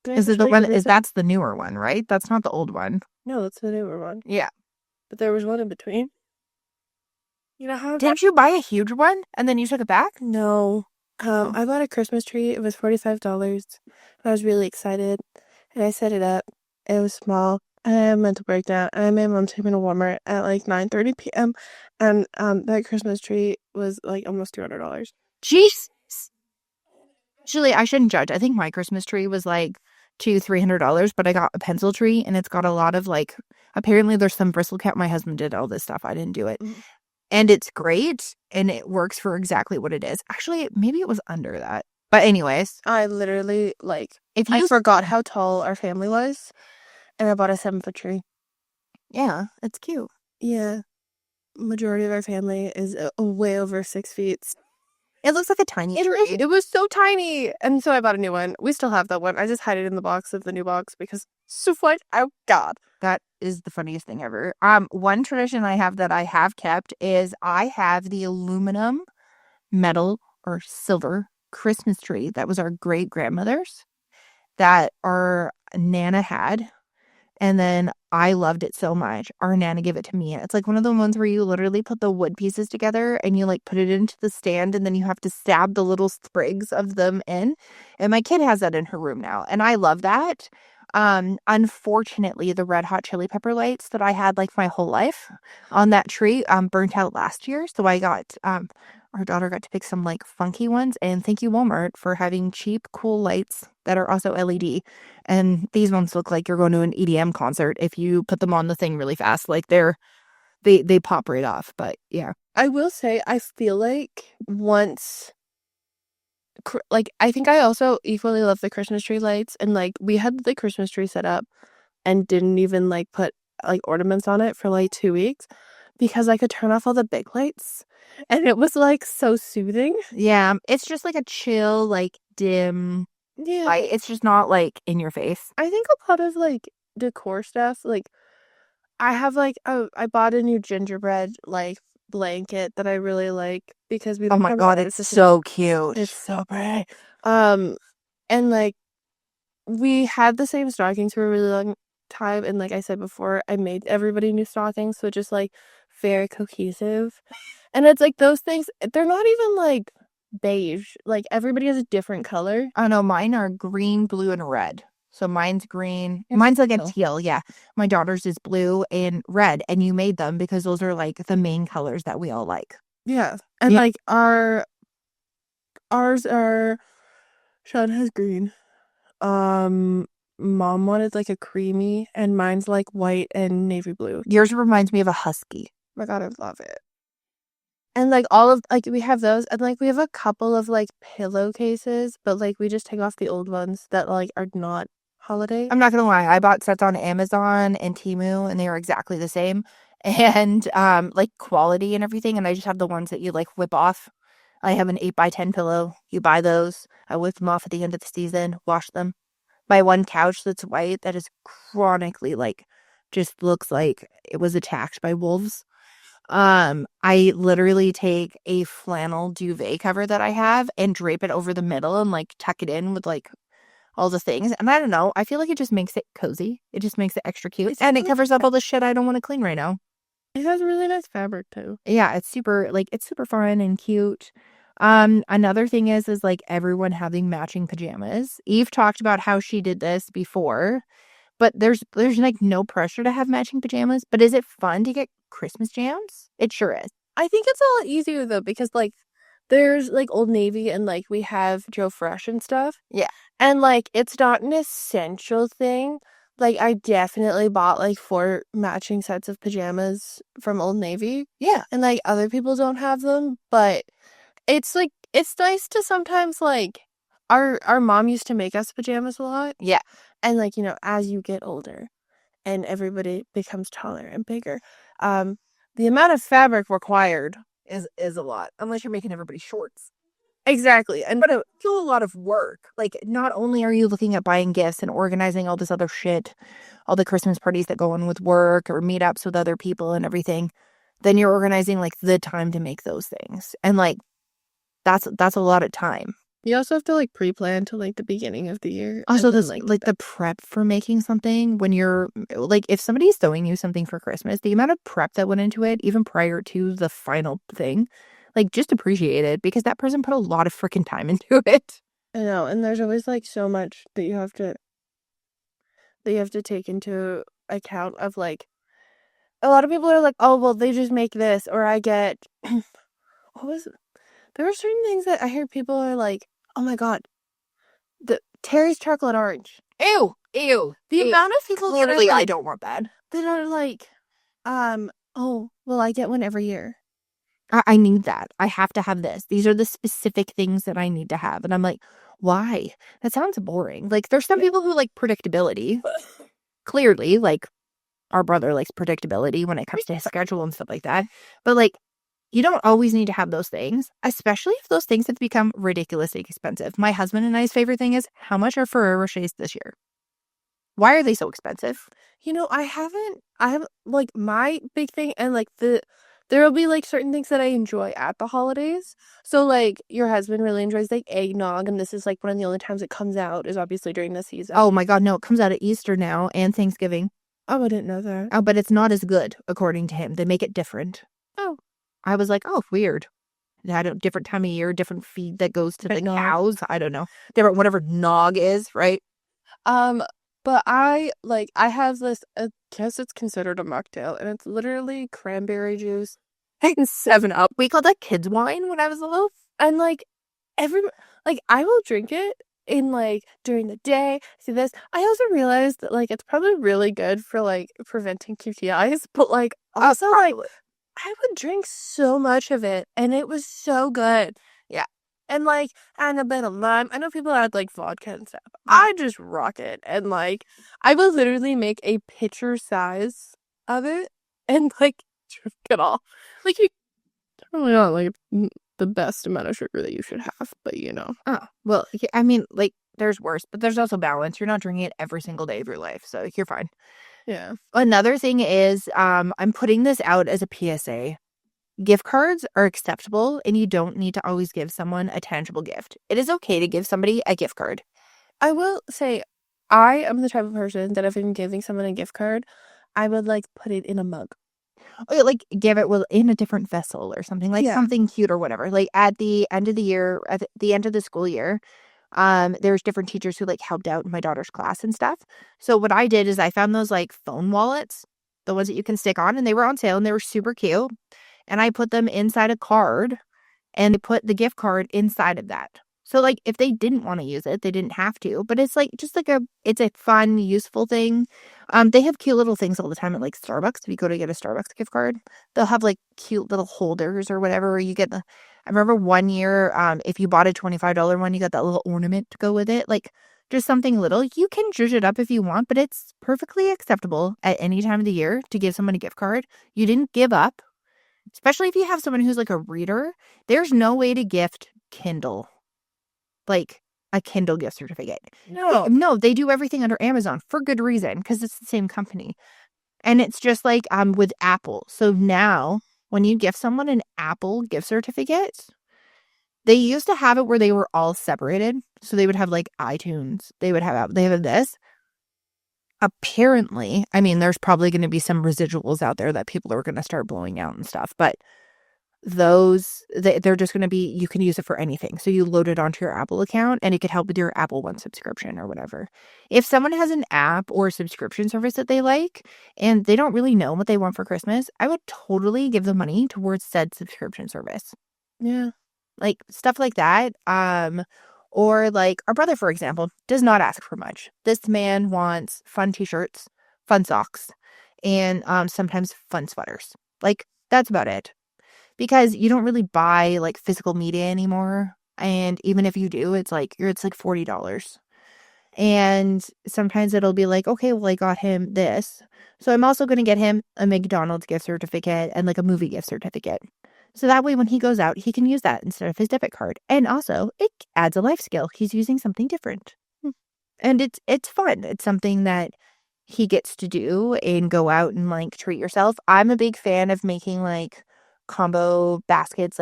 S1: Is it the one? That's the newer one, right? That's not the old one.
S2: No, that's the newer one.
S1: Yeah.
S2: But there was one in between. You know how?
S1: Didn't you buy a huge one and then you took it back?
S2: No. I bought a Christmas tree. It was $45. I was really excited, and I set it up. It was small. I had a mental breakdown, and I made Mom take me to Walmart at like 9:30 p.m. And that Christmas tree was like almost $200.
S1: Jeez. Actually, I shouldn't judge. I think my Christmas tree was like $200-$300, but I got a pencil tree, and it's got a lot of like. Apparently, there's some bristle cap. My husband did all this stuff. I didn't do it. Mm-hmm. And it's great, and it works for exactly what it is. Actually, maybe it was under that. But anyways.
S2: I literally, I forgot how tall our family was, and I bought a 7-foot tree.
S1: Yeah, it's cute.
S2: Yeah. Majority of our family is way over 6 feet.
S1: It looks like a tiny tree.
S2: It was so tiny. And so I bought a new one. We still have that one. I just hide it in the box of the new box because it's so fun. Oh, God.
S1: That is the funniest thing ever. One tradition I have that I have kept is I have the aluminum, metal, or silver Christmas tree that was our great-grandmother's that our Nana had. And then I loved it so much. Our Nana gave it to me. It's like one of the ones where you literally put the wood pieces together and you like put it into the stand, and then you have to stab the little sprigs of them in. And my kid has that in her room now. And I love that. Unfortunately, the red hot chili pepper lights that I had like my whole life on that tree burnt out last year. So I got our daughter got to pick some like funky ones, and thank you Walmart for having cheap, cool lights that are also LED. And these ones look like you're going to an EDM concert if you put them on the thing really fast. Like they pop right off. But yeah.
S2: I will say, I feel like once, like, I think I also equally love the Christmas tree lights. And, like, we had the Christmas tree set up and didn't even, like, put, like, ornaments on it for, like, 2 weeks because I could turn off all the big lights. And it was, like, so soothing.
S1: Yeah. It's just like a chill, like dim
S2: Yeah.
S1: light. It's just not like in your face.
S2: I think a lot of, like, decor stuff, like, I have, like, I bought a new gingerbread, like, blanket that I really like because we
S1: Oh
S2: don't
S1: my
S2: have
S1: God,
S2: ours.
S1: it's so cute.
S2: It's so pretty. Um, and, like, we had the same stockings for a really long time, and like I said before, I made everybody new stockings, so just, like, very cohesive. And it's, like, those things, they're not even, like, beige, like, everybody has a different color.
S1: Oh no, mine are green, blue, and red. So mine's green. Mine's like a teal, yeah. My daughter's is blue and red, and you made them because those are like the main colors that we all like.
S2: Yeah, and,
S1: Yeah.
S2: like, ours are Sean has green. Um, Mom wanted, like, a creamy, and mine's, like, white and navy blue.
S1: Yours reminds me of a husky.
S2: Oh my God, I love it. And, like, all of like, we have those, and, like, we have a couple of, like, pillowcases, but, like, we just take off the old ones that, like, are not holiday.
S1: I'm not gonna lie, I bought sets on Amazon and Temu, and they are exactly the same. And like quality and everything, and I just have the ones that you like whip off. I have an 8x10 pillow. You buy those. I whip them off at the end of the season, wash them. My one couch that's white that is chronically like just looks like it was attacked by wolves. I literally take a flannel duvet cover that I have and drape it over the middle and like tuck it in with like all the things. And I don't know, I feel like it just makes it cozy. It just makes it extra cute. And it covers up all the shit I don't want to clean right now.
S2: It has really nice fabric too.
S1: Yeah, it's super fun and cute. Another thing is like everyone having matching pajamas. Eve talked about how she did this before, but there's like no pressure to have matching pajamas. But is it fun to get Christmas jams? It sure is.
S2: I think it's a lot easier though because, like, there's, like, Old Navy and, like, we have Joe Fresh and stuff.
S1: Yeah.
S2: And, like, it's not an essential thing. Like, I definitely bought, like, 4 matching sets of pajamas from Old Navy.
S1: Yeah.
S2: And, like, other people don't have them, but it's, like, it's nice to sometimes, like, our mom used to make us pajamas a lot.
S1: Yeah.
S2: And, like, you know, as you get older and everybody becomes taller and bigger, the amount of fabric required
S1: Is a lot. Unless you're making everybody shorts.
S2: exactly. And
S1: But it's still a lot of work. Like, not only are you looking at buying gifts and organizing all this other shit, all the Christmas parties that go on with work or meetups with other people and everything, then you're organizing like the time to make those things. And like that's a lot of time.
S2: you also have to, like, pre-plan till, like, the beginning of the year.
S1: Also,
S2: And then,
S1: this like the prep for making something when you're like if somebody's sewing you something for Christmas, the amount of prep that went into it, even prior to the final thing, like just appreciate it because that person put a lot of freaking time into it.
S2: I know, and there's always, like, so much that you have to take into account of, like, a lot of people are like, "Oh, well, they just make this," or I get what was it? There are certain things that I hear people are like, "Oh my God, the Terry's chocolate orange."
S1: Ew, ew.
S2: The amount of people that are
S1: Clearly, I
S2: like
S1: don't want that.
S2: that are like, "Oh, well, I get one every year."
S1: I need that. I have to have this. These are the specific things that I need to have. And I'm like, why? That sounds boring. Like, there's some people who like predictability. Clearly, like, our brother likes predictability when it comes to his schedule and stuff like that. But, like, you don't always need to have those things, especially if those things have become ridiculously expensive. My husband and I's favorite thing is how much are Ferrero Rochers this year? Why are they so expensive?
S2: You know, I have like, my big thing and, like, there'll be, like, certain things that I enjoy at the holidays. So, like, your husband really enjoys, like, eggnog, and this is, like, one of the only times it comes out is obviously during the season.
S1: Oh my God, no, it comes out at Easter now and Thanksgiving.
S2: Oh, I didn't know that.
S1: Oh, but it's not as good, according to him. They make it different.
S2: Oh.
S1: I was like, oh, weird. I don't, different time of year, different feed that goes to the
S2: Nog.
S1: cows. I don't know. Different, whatever nog is, right?
S2: But But I have this, I guess it's considered a mocktail, and it's literally cranberry juice and 7 Up.
S1: We called that kids wine when I was little.
S2: And every I will drink it in during the day. See this. I also realized that it's probably really good for preventing QTIs, but also
S1: Probably.
S2: I would drink so much of it and it was so good.
S1: Yeah.
S2: And and a bit of lime. I know people add vodka and stuff.
S1: Mhm.
S2: I just rock it. And I will literally make a pitcher size of it and drink it all. You probably not the best amount of sugar that you should have, but you know.
S1: Oh, well, I mean, there's worse, but there's also balance. You're not drinking it every single day of your life, so you're fine.
S2: Yeah.
S1: Another thing is, I'm putting this out as a PSA. Gift cards are acceptable, and you don't need to always give someone a tangible gift. It is okay to give somebody a gift card.
S2: I will say, I am the type of person that if I'm giving someone a gift card, I would put it in a mug.
S1: Or, give it in a different vessel or something,
S2: Yeah.
S1: something cute or whatever. At the end of the year, at the end of the school year, there's different teachers who helped out in my daughter's class and stuff. So what I did is I found those phone wallets, the ones that you can stick on, and they were on sale and they were super cute. And I put them inside a card and they put the gift card inside of that. So if they didn't want to use it, they didn't have to, but it's just it's a fun, useful thing. They have cute little things all the time at Starbucks. If you go to get a Starbucks gift card, they'll have cute little holders or whatever. Or you get I remember one year, if you bought a $25 one, you got that little ornament to go with it. Just something little. You can zhuzh it up if you want, but it's perfectly acceptable at any time of the year to give someone a gift card. You didn't give up. Especially if you have someone who's a reader, there's no way to gift Kindle, a Kindle gift certificate.
S2: No.
S1: No, they do everything under Amazon for good reason because it's the same company. And it's just with Apple. So now when you gift someone an Apple gift certificate, they used to have it where they were all separated. So they would have iTunes. They have this. Apparently, I mean, there's probably going to be some residuals out there that people are going to start blowing out and stuff, but they're just going to be, you can use it for anything. So you load it onto your Apple account and it could help with your Apple One subscription or whatever. If someone has an app or subscription service that they like and they don't really know what they want for Christmas, I would totally give the money towards said subscription service.
S2: Yeah.
S1: Stuff like that. Or our brother, for example, does not ask for much. This man wants fun t-shirts, fun socks, and sometimes fun sweaters. That's about it. Because you don't really buy physical media anymore. And even if you do, it's $40. And sometimes it'll be okay, well, I got him this. So I'm also going to get him a McDonald's gift certificate and a movie gift certificate. So that way when he goes out, he can use that instead of his debit card. And also, it adds a life skill. He's using something different. And it's fun. It's something that he gets to do and go out and treat yourself. I'm a big fan of making combo baskets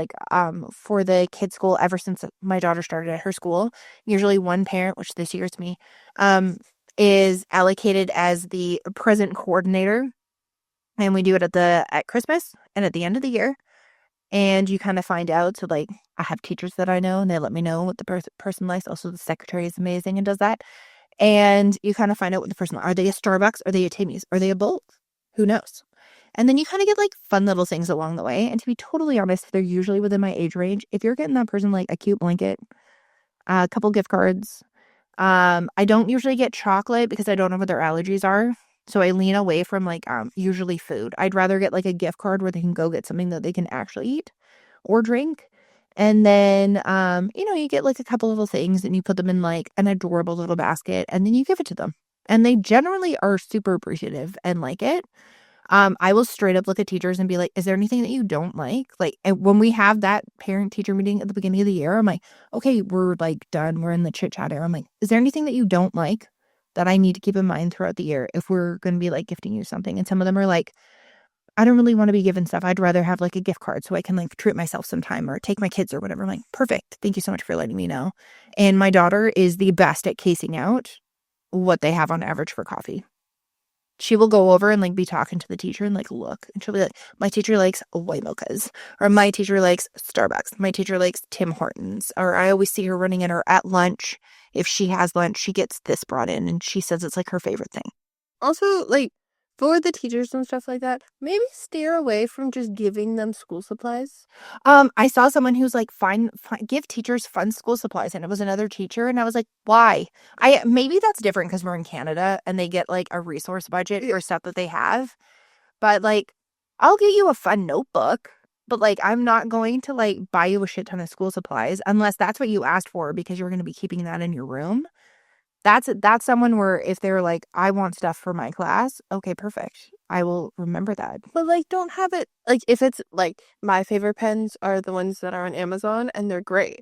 S1: for the kids school ever since my daughter started at her school. Usually one parent, which this year is me, is allocated as the present coordinator, and we do it at Christmas and at the end of the year. And you kind of find out. So I have teachers that I know and they let me know what the person likes. Also the secretary is amazing and does that. And you kind of find out what the person, are they a Starbucks? Are they a Timmy's? Are they a Bolt? Who knows? And then you kind of get fun little things along the way. And to be totally honest, they're usually within my age range. If you're getting that person a cute blanket, a couple gift cards, I don't usually get chocolate because I don't know what their allergies are. So I lean away from usually food. I'd rather get a gift card where they can go get something that they can actually eat or drink. And then, you get a couple little things and you put them in an adorable little basket and then you give it to them. And they generally are super appreciative and like it. I will straight up look at teachers and be like, is there anything that you don't like? And when we have that parent teacher meeting at the beginning of the year, I'm like, okay, we're done. We're in the chit chat era. I'm like, is there anything that you don't like that I need to keep in mind throughout the year if we're going to be gifting you something? And some of them are like, I don't really want to be given stuff. I'd rather have a gift card so I can treat myself sometime or take my kids or whatever. I'm like, perfect. Thank you so much for letting me know. And my daughter is the best at casing out what they have on average for coffee. she will go over and like be talking to the teacher and like look, and she'll be like, my teacher likes white mochas, or my teacher likes Starbucks, my teacher likes Tim Hortons, or I always see her running in, or at lunch, if she has lunch, she gets this brought in and she says it's like her favorite thing.
S2: Also, like, for the teachers and stuff like that, maybe steer away from just giving them school supplies.
S1: I saw someone who's like, give teachers fun school supplies, and it was another teacher, and I was like, why? I maybe that's different because we're in Canada and they get like a resource budget
S2: Yeah.
S1: for stuff that they have, but like, I'll get you a fun notebook, but like, I'm not going to like buy you a shit ton of school supplies unless that's what you asked for because you're going to be keeping that in your room. That's someone where if they're like, I want stuff for my class, okay, perfect. I will remember that.
S2: But like, don't have it like if it's like my favorite pens are the ones that are on Amazon and they're great.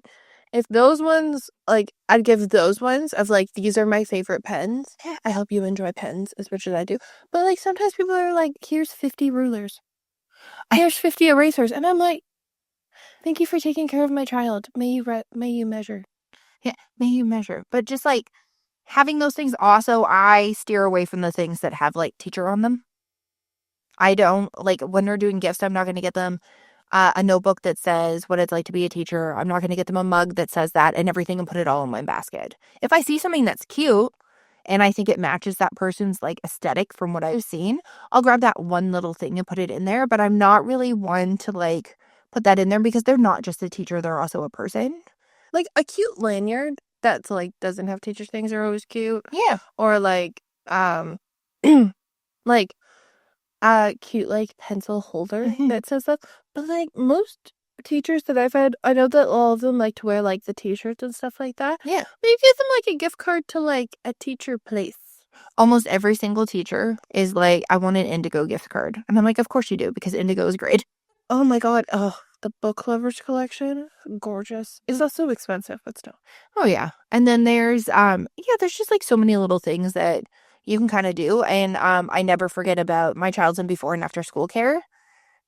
S2: If those ones, like, I'd give those ones of like, these are my favorite pens. I hope you enjoy pens as much as I do. But like, sometimes people are like, here's 50 rulers,
S1: I
S2: here's 50 erasers. And I'm like, thank you for taking care of my child. May you measure.
S1: Yeah, may you measure. But just like having those things also, I steer away from the things that have like teacher on them. I don't like when they're doing gifts, I'm not going to get them a notebook that says what it's like to be a teacher. I'm not going to get them a mug that says that and everything and put it all in one basket. If I see something that's cute and I think it matches that person's like aesthetic from what I've seen, I'll grab that one little thing and put it in there. But I'm not really one to like put that in there because they're not just a teacher, they're also a person.
S2: Like a cute lanyard that's like doesn't have teacher things are always cute.
S1: Yeah.
S2: Or like, like cute like pencil holder
S1: Hmm.
S2: that says that. But like most teachers that I've had, I know that all of them like to wear like the t-shirts and stuff like that.
S1: Yeah.
S2: But you give them like a gift card to like a teacher place.
S1: Almost every single teacher is like, I want an Indigo gift card. And I'm like, of course you do, because Indigo is great.
S2: Oh my god. Oh, the book lovers collection. Gorgeous. It's not so expensive, but still.
S1: Oh yeah. And then there's yeah, there's just like so many little things that you can kind of do. And I never forget about my child's and before and after school care.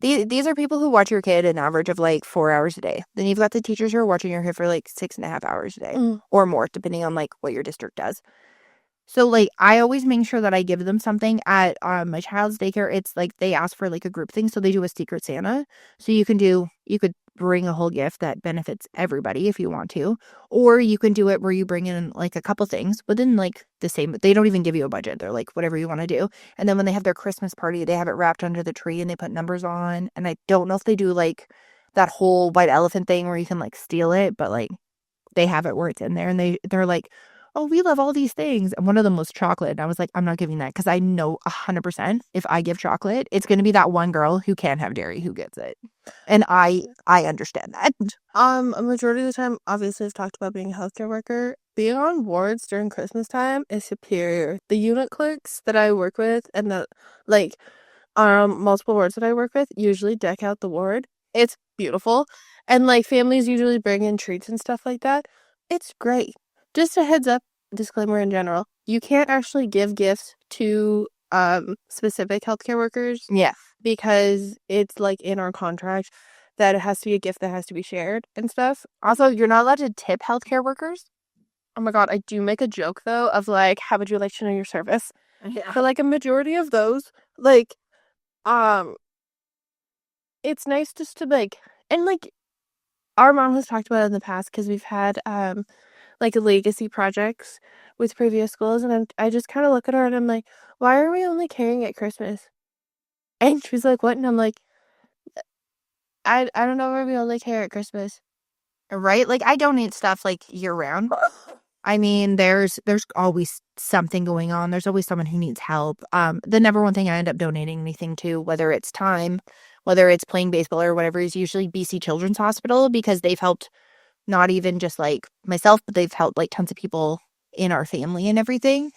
S1: These are people who watch your kid an average of like 4 hours a day. Then you've got the teachers who are watching your kid for like 6.5 hours a day
S2: Mm.
S1: or more, depending on like what your district does. So, like, I always make sure that I give them something at my child's daycare. It's like they ask for like a group thing, so they do a Secret Santa. So you could bring a whole gift that benefits everybody if you want to, or you can do it where you bring in like a couple things within like the same. They don't even give you a budget. They're like whatever you want to do. And then when they have their Christmas party, they have it wrapped under the tree and they put numbers on. And I don't know if they do like that whole white elephant thing where you can like steal it, but like they have it where it's in there and they're like, oh, we love all these things. And one of them was chocolate. And I was like, I'm not giving that because I know 100% if I give chocolate, it's going to be that one girl who can't have dairy who gets it. And I understand that.
S2: A majority of the time, obviously, I've talked about being a healthcare worker. Being on wards during Christmas time is superior. The unit clerks that I work with and the like multiple wards that I work with usually deck out the ward. It's beautiful. And like families usually bring in treats and stuff like that. It's great. Just a heads up, disclaimer in general. You can't actually give gifts to specific healthcare workers
S1: Yeah.
S2: because it's like in our contract that it has to be a gift that has to be shared and stuff.
S1: Also, you're not allowed to tip healthcare workers.
S2: Oh my god, I do make a joke though of like, how would you like to know your service?
S1: Yeah.
S2: But like a majority of those, like, um, it's nice just to like, and like our mom has talked about it in the past because we've had like legacy projects with previous schools, and I just kind of look at her and I'm like, why are we only caring at Christmas? And she's like, what? And I'm like, I don't know where we only care at Christmas.
S1: Right? Like I donate stuff like year round. I mean, there's always something going on. There's always someone who needs help. The number one thing I end up donating anything to, whether it's time, whether it's playing baseball or whatever, is usually BC Children's Hospital because they've helped not even just like myself, but they've helped like tons of people in our family and everything.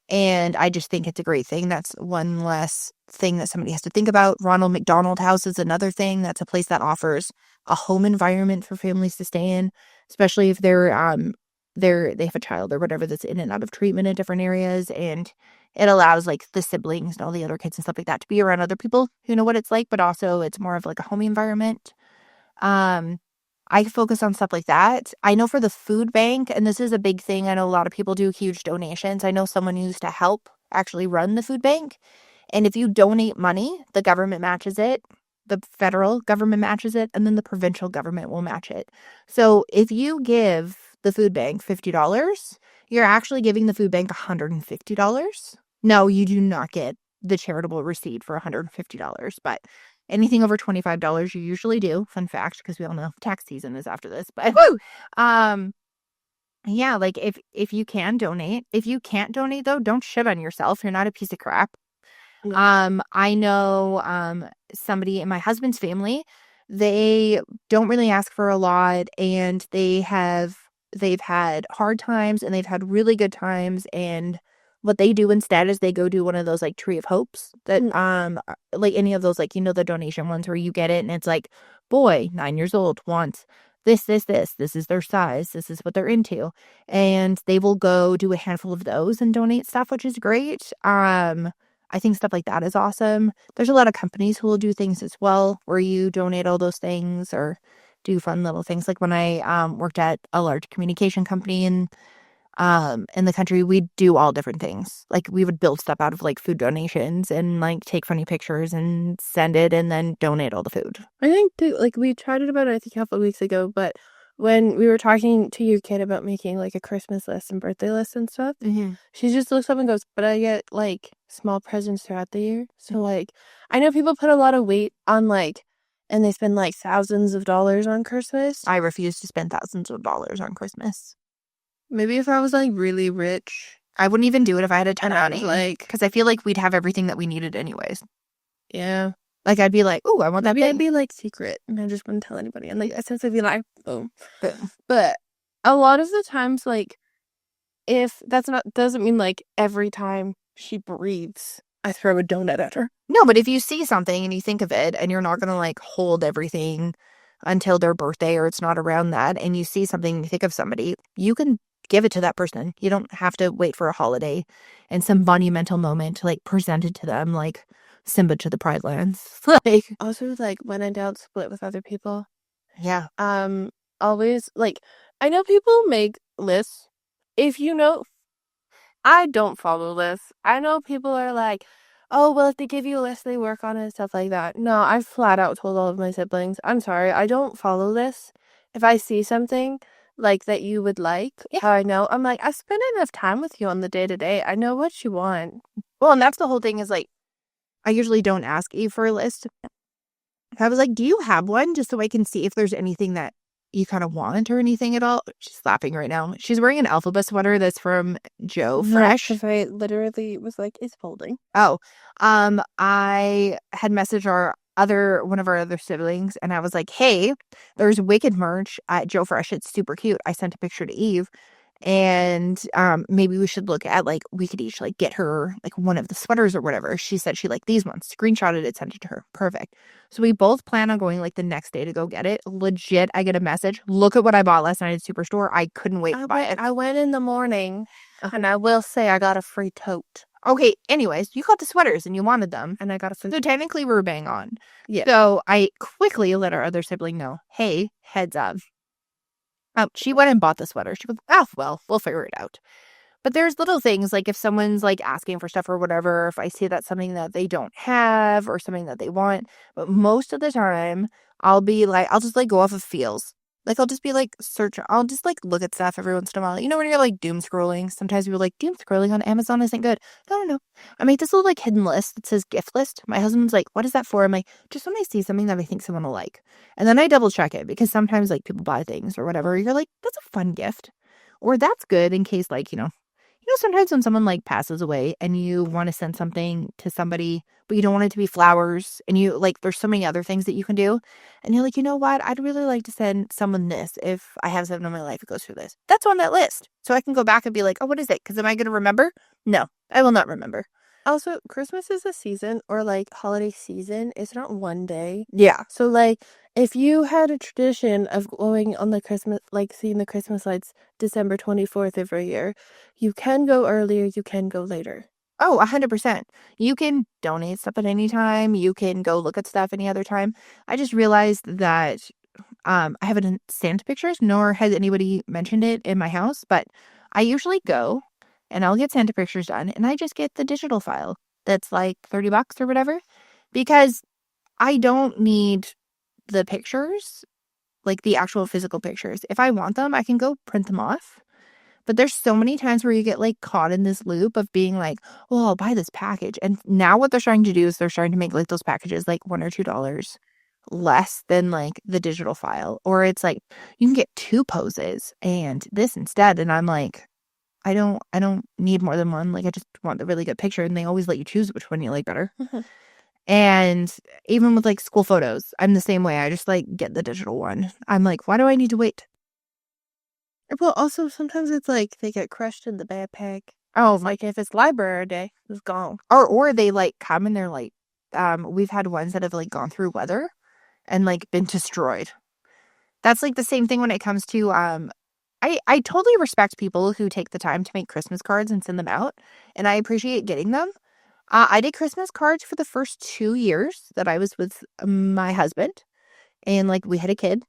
S1: And I just think it's a great thing. That's one less thing that somebody has to think about. Ronald McDonald House is another thing. That's a place that offers a home environment for families to stay in, especially if they have a child or whatever that's in and out of treatment in different areas. And it allows like the siblings and all the other kids and stuff like that to be around other people who know what it's like, but also it's more of like a home environment. Um, I focus on stuff like that. I know for the food bank, and this is a big thing, I know a lot of people do huge donations. I know someone used to help actually run the food bank. And if you donate money, the government matches it, the federal government matches it, and then the provincial government will match it. So if you give the food bank $50, you're actually giving the food bank $150. No, you do not get the charitable receipt for $150, but anything over $25 you usually do. Fun fact, because we all know tax season is after this. But woo! Um, yeah, like if you can donate. If you can't donate though, don't shit on yourself. You're not a piece of crap.
S2: No.
S1: I know somebody in my husband's family, they don't really ask for a lot, and they've had hard times and they've had really good times, and what they do instead is they go do one of those like Tree of Hopes that like any of those, like, you know, the donation ones where you get it and it's like, boy, 9 years old wants this is their size, this is what they're into, and they will go do a handful of those and donate stuff, which is great. I think stuff like that is awesome. There's a lot of companies who will do things as well where you donate all those things or do fun little things. Like when I worked at a large communication company in the country, we'd do all different things. Like we would build stuff out of like food donations and like take funny pictures and send it and then donate all the food.
S2: I think too, like we tried it about I think a couple of weeks ago, but when we were talking to your kid about making like a Christmas list and birthday list and stuff, she just looks up and goes, "But I get like small presents throughout the year." So like I know people put a lot of weight on like and they spend like thousands of dollars on Christmas.
S1: I refuse to spend thousands of dollars on Christmas.
S2: Maybe if I was like really rich,
S1: I wouldn't even do it if I had a ton of
S2: and I
S1: money.
S2: was like,
S1: Because I feel like we'd have everything that we needed anyways.
S2: yeah,
S1: Like I'd be like, "Ooh, I want that
S2: maybe I'd
S1: thing."
S2: be like secret and I just wouldn't tell anybody. And like essentially be like, boom.
S1: Boom.
S2: But a lot of the times, like if that's not doesn't mean like every time she breathes, I throw a donut at her.
S1: No, but if you see something and you think of it and you're not going to like hold everything until their birthday or it's not around that, and you see something and you think of somebody, you can give it to that person. You don't have to wait for a holiday and some monumental moment to like present it to them, like Simba to the Pride Lands. Like,
S2: Also, like when I don't split with other people,
S1: yeah.
S2: always like I know people make lists. If you know, I don't follow lists. I know people are like, oh, well, if they give you a list, they work on it, stuff like that. No, I flat out told all of my siblings, I'm sorry, I don't follow lists. If I see something like that you would like,
S1: Yeah.
S2: how I know, I'm like, I spend enough time with you on the day to day. I know what you want.
S1: Well, and that's the whole thing is like, I usually don't ask Eve for a list. I was like, do you have one? Just so I can see if there's anything that you kind of want or anything at all. She's laughing right now. She's wearing an Alphaba sweater that's from Joe Fresh.
S2: Because I literally was like, it's folding.
S1: Oh, I had messaged one of our other siblings, and I was like, hey, there's Wicked merch at Joe Fresh. It's super cute. I sent a picture to Eve. And maybe we should look at like we could each like get her like one of the sweaters or whatever. She said she liked these ones. Screenshotted it, sent it to her. Perfect. So we both plan on going like the next day to go get it. Legit, I get a message. Look at what I bought last night at Superstore. I couldn't wait to buy it.
S2: I went in the morning, and I will say I got a free tote.
S1: Okay, anyways, you got the sweaters and you wanted them.
S2: And I got a free
S1: So technically we're bang on.
S2: Yeah.
S1: So I quickly let our other sibling know, hey, heads up. She went and bought the sweater. She goes, oh, well, we'll figure it out. But there's little things like if someone's like asking for stuff or whatever, if I see that's something that they don't have or something that they want. But most of the time, I'll just like go off of feels. Like I'll just be like I'll just like look at stuff every once in a while. You know, when you're like doom scrolling, sometimes people are like, doom scrolling on Amazon isn't good. No. I make this little like hidden list that says gift list. My husband's like, what is that for? I'm like, just when I see something that I think someone will like. And then I double check it because sometimes like people buy things or whatever. You're like, that's a fun gift. Or that's good in case like, sometimes when someone like passes away and you want to send something to somebody, but you don't want it to be flowers and you like, there's so many other things that you can do. And you're like, you know what? I'd really like to send someone this if I have someone in my life who goes through this. That's on that list. So I can go back and be like, oh, what is it? Because am I going to remember? No, I will not remember.
S2: Also, Christmas is a season or like holiday season. It's not one day.
S1: Yeah.
S2: So like if you had a tradition of going on the Christmas, like seeing the Christmas lights December 24th every year, you can go earlier, you can go later.
S1: Oh, 100%. You can donate stuff at any time. You can go look at stuff any other time. I just realized that I haven't sent pictures, nor has anybody mentioned it in my house, but I usually go and I'll get Santa pictures done, and I just get the digital file that's like $30 or whatever, because I don't need the pictures, like the actual physical pictures. If I want them, I can go print them off. But there's so many times where you get like caught in this loop of being like, well, I'll buy this package. And now what they're trying to do is they're starting to make like those packages like $1 or $2 less than like the digital file. Or it's like you can get 2 poses and this instead. And I'm like, I don't need more than one. Like I just want the really good picture. And they always let you choose which one you like better. And even with like school photos, I'm the same way. I just like get the digital one. I'm like, why do I need to wait?
S2: Well, also sometimes it's like they get crushed in the backpack.
S1: Oh,
S2: It's like if it's library day, it's gone.
S1: or they like come and they're like, we've had ones that have like gone through weather and like been destroyed. That's like the same thing when it comes to I totally respect people who take the time to make Christmas cards and send them out, and I appreciate getting them. I did Christmas cards for the first 2 years that I was with my husband, and like we had a kid,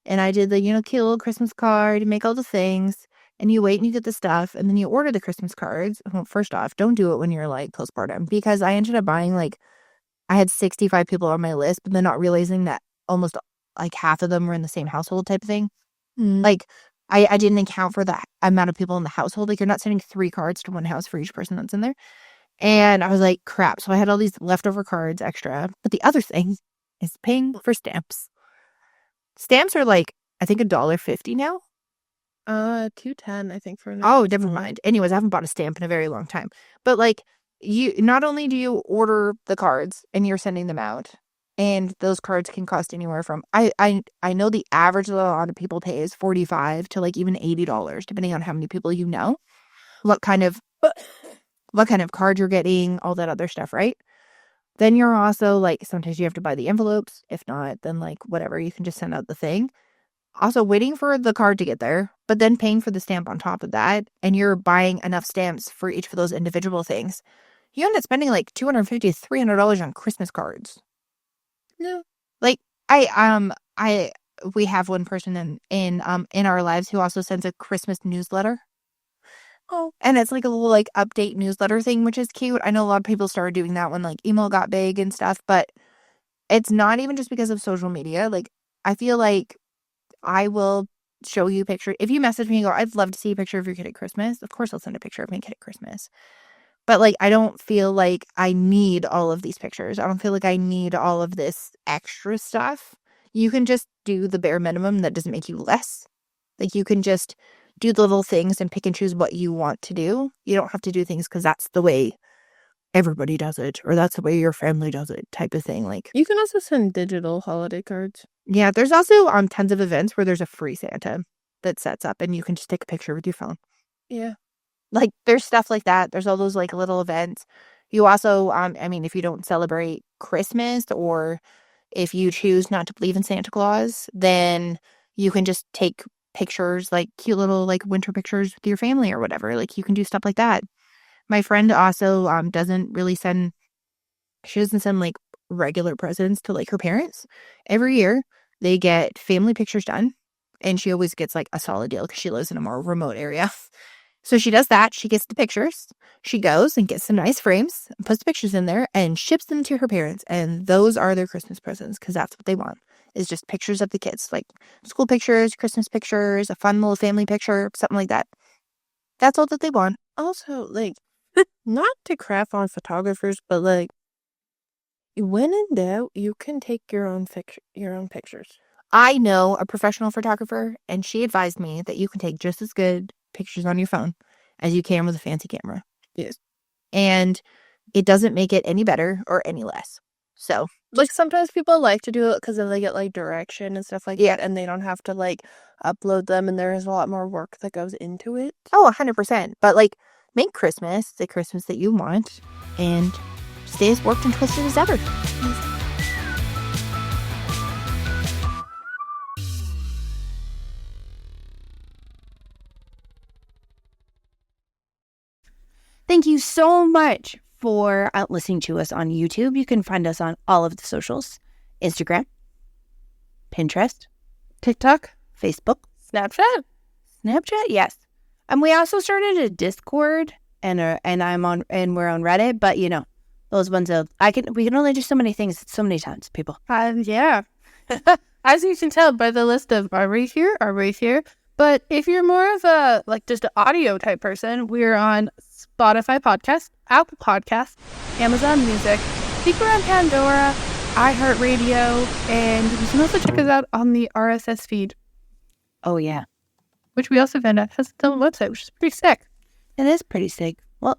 S1: and I did the cute little Christmas card, you make all the things, and you wait and you get the stuff, and then you order the Christmas cards. Well, first off, don't do it when you're like postpartum, because I ended up buying like I had 65 people on my list, but then not realizing that almost like half of them were in the same household type of thing. Like I didn't account for the amount of people in the household. Like you're not sending 3 cards to one house for each person that's in there. And I was like, crap. So I had all these leftover cards extra. But the other thing is paying for stamps. Stamps are like, I think $1.50 now.
S2: 210, I think, for an
S1: Oh, never mind. Anyways, I haven't bought a stamp in a very long time. But like you not only do you order the cards and you're sending them out, and those cards can cost anywhere from I know the average that a lot of people pay is $45 to like even $80, depending on how many people you know, what kind of card you're getting, all that other stuff, right? Then you're also like sometimes you have to buy the envelopes. If not, then like whatever, you can just send out the thing. Also waiting for the card to get there, but then paying for the stamp on top of that, and you're buying enough stamps for each of those individual things. You end up spending like $250 to $300 on Christmas cards.
S2: No.
S1: Like I we have one person in our lives who also sends a Christmas newsletter.
S2: Oh.
S1: And it's like a little like update newsletter thing, which is cute. I know a lot of people started doing that when like email got big and stuff, but it's not even just because of social media. Like I feel like I will show you a picture. If you message me and go, I'd love to see a picture of your kid at Christmas, of course I'll send a picture of my kid at Christmas. But like I don't feel like I need all of these pictures. I don't feel like I need all of this extra stuff. You can just do the bare minimum that doesn't make you less. Like you can just do the little things and pick and choose what you want to do. You don't have to do things because that's the way everybody does it, or that's the way your family does it, type of thing. Like
S2: You can also send digital holiday cards.
S1: yeah, there's also tons of events where there's a free Santa that sets up and you can just take a picture with your phone.
S2: Yeah.
S1: Like there's stuff like that. There's all those like little events. You also I mean, if you don't celebrate Christmas, or if you choose not to believe in Santa Claus, then you can just take pictures, like cute little like winter pictures with your family or whatever. Like you can do stuff like that. My friend also doesn't really send she doesn't send like regular presents to like her parents. Every year they get family pictures done, and she always gets like a solid deal because she lives in a more remote area. So she does that. She gets the pictures. She goes and gets some nice frames and puts the pictures in there and ships them to her parents. And those are their Christmas presents because that's what they want, is just pictures of the kids, like school pictures, Christmas pictures, a fun little family picture, something like that. That's all that they want.
S2: Also, like, not to crap on photographers, but like, when in doubt, you can take your own pictures.
S1: I know a professional photographer, and she advised me that you can take just as good pictures on your phone as you can with a fancy camera.
S2: Yes.
S1: And it doesn't make it any better or any less. So,
S2: Like, sometimes people like to do it because then they get like direction and stuff like
S1: yeah.
S2: that, and they don't have to like upload them, and there is a lot more work that goes into it.
S1: Oh, 100%. But like, make Christmas the Christmas that you want and stay as warped and twisted as ever. Thank you so much for listening to us on YouTube. You can find us on all of the socials: Instagram, Pinterest,
S2: TikTok,
S1: Facebook,
S2: Snapchat.
S1: Snapchat. Yes.
S3: And we also started a Discord, and we're on Reddit. But those ones we can only do so many things so many times, people.
S2: Yeah. As you can tell by the list of are we here? But if you're more of a just an audio type person, we're on Spotify Podcast, Apple Podcast, Amazon Music, Decor on Pandora, iHeartRadio, and you can also check us out on the RSS feed.
S3: Oh yeah,
S2: which we also found out has its own website, which is pretty sick.
S3: It is pretty sick. Well,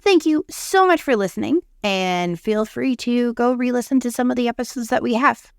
S3: thank you so much for listening, and feel free to go re-listen to some of the episodes that we have.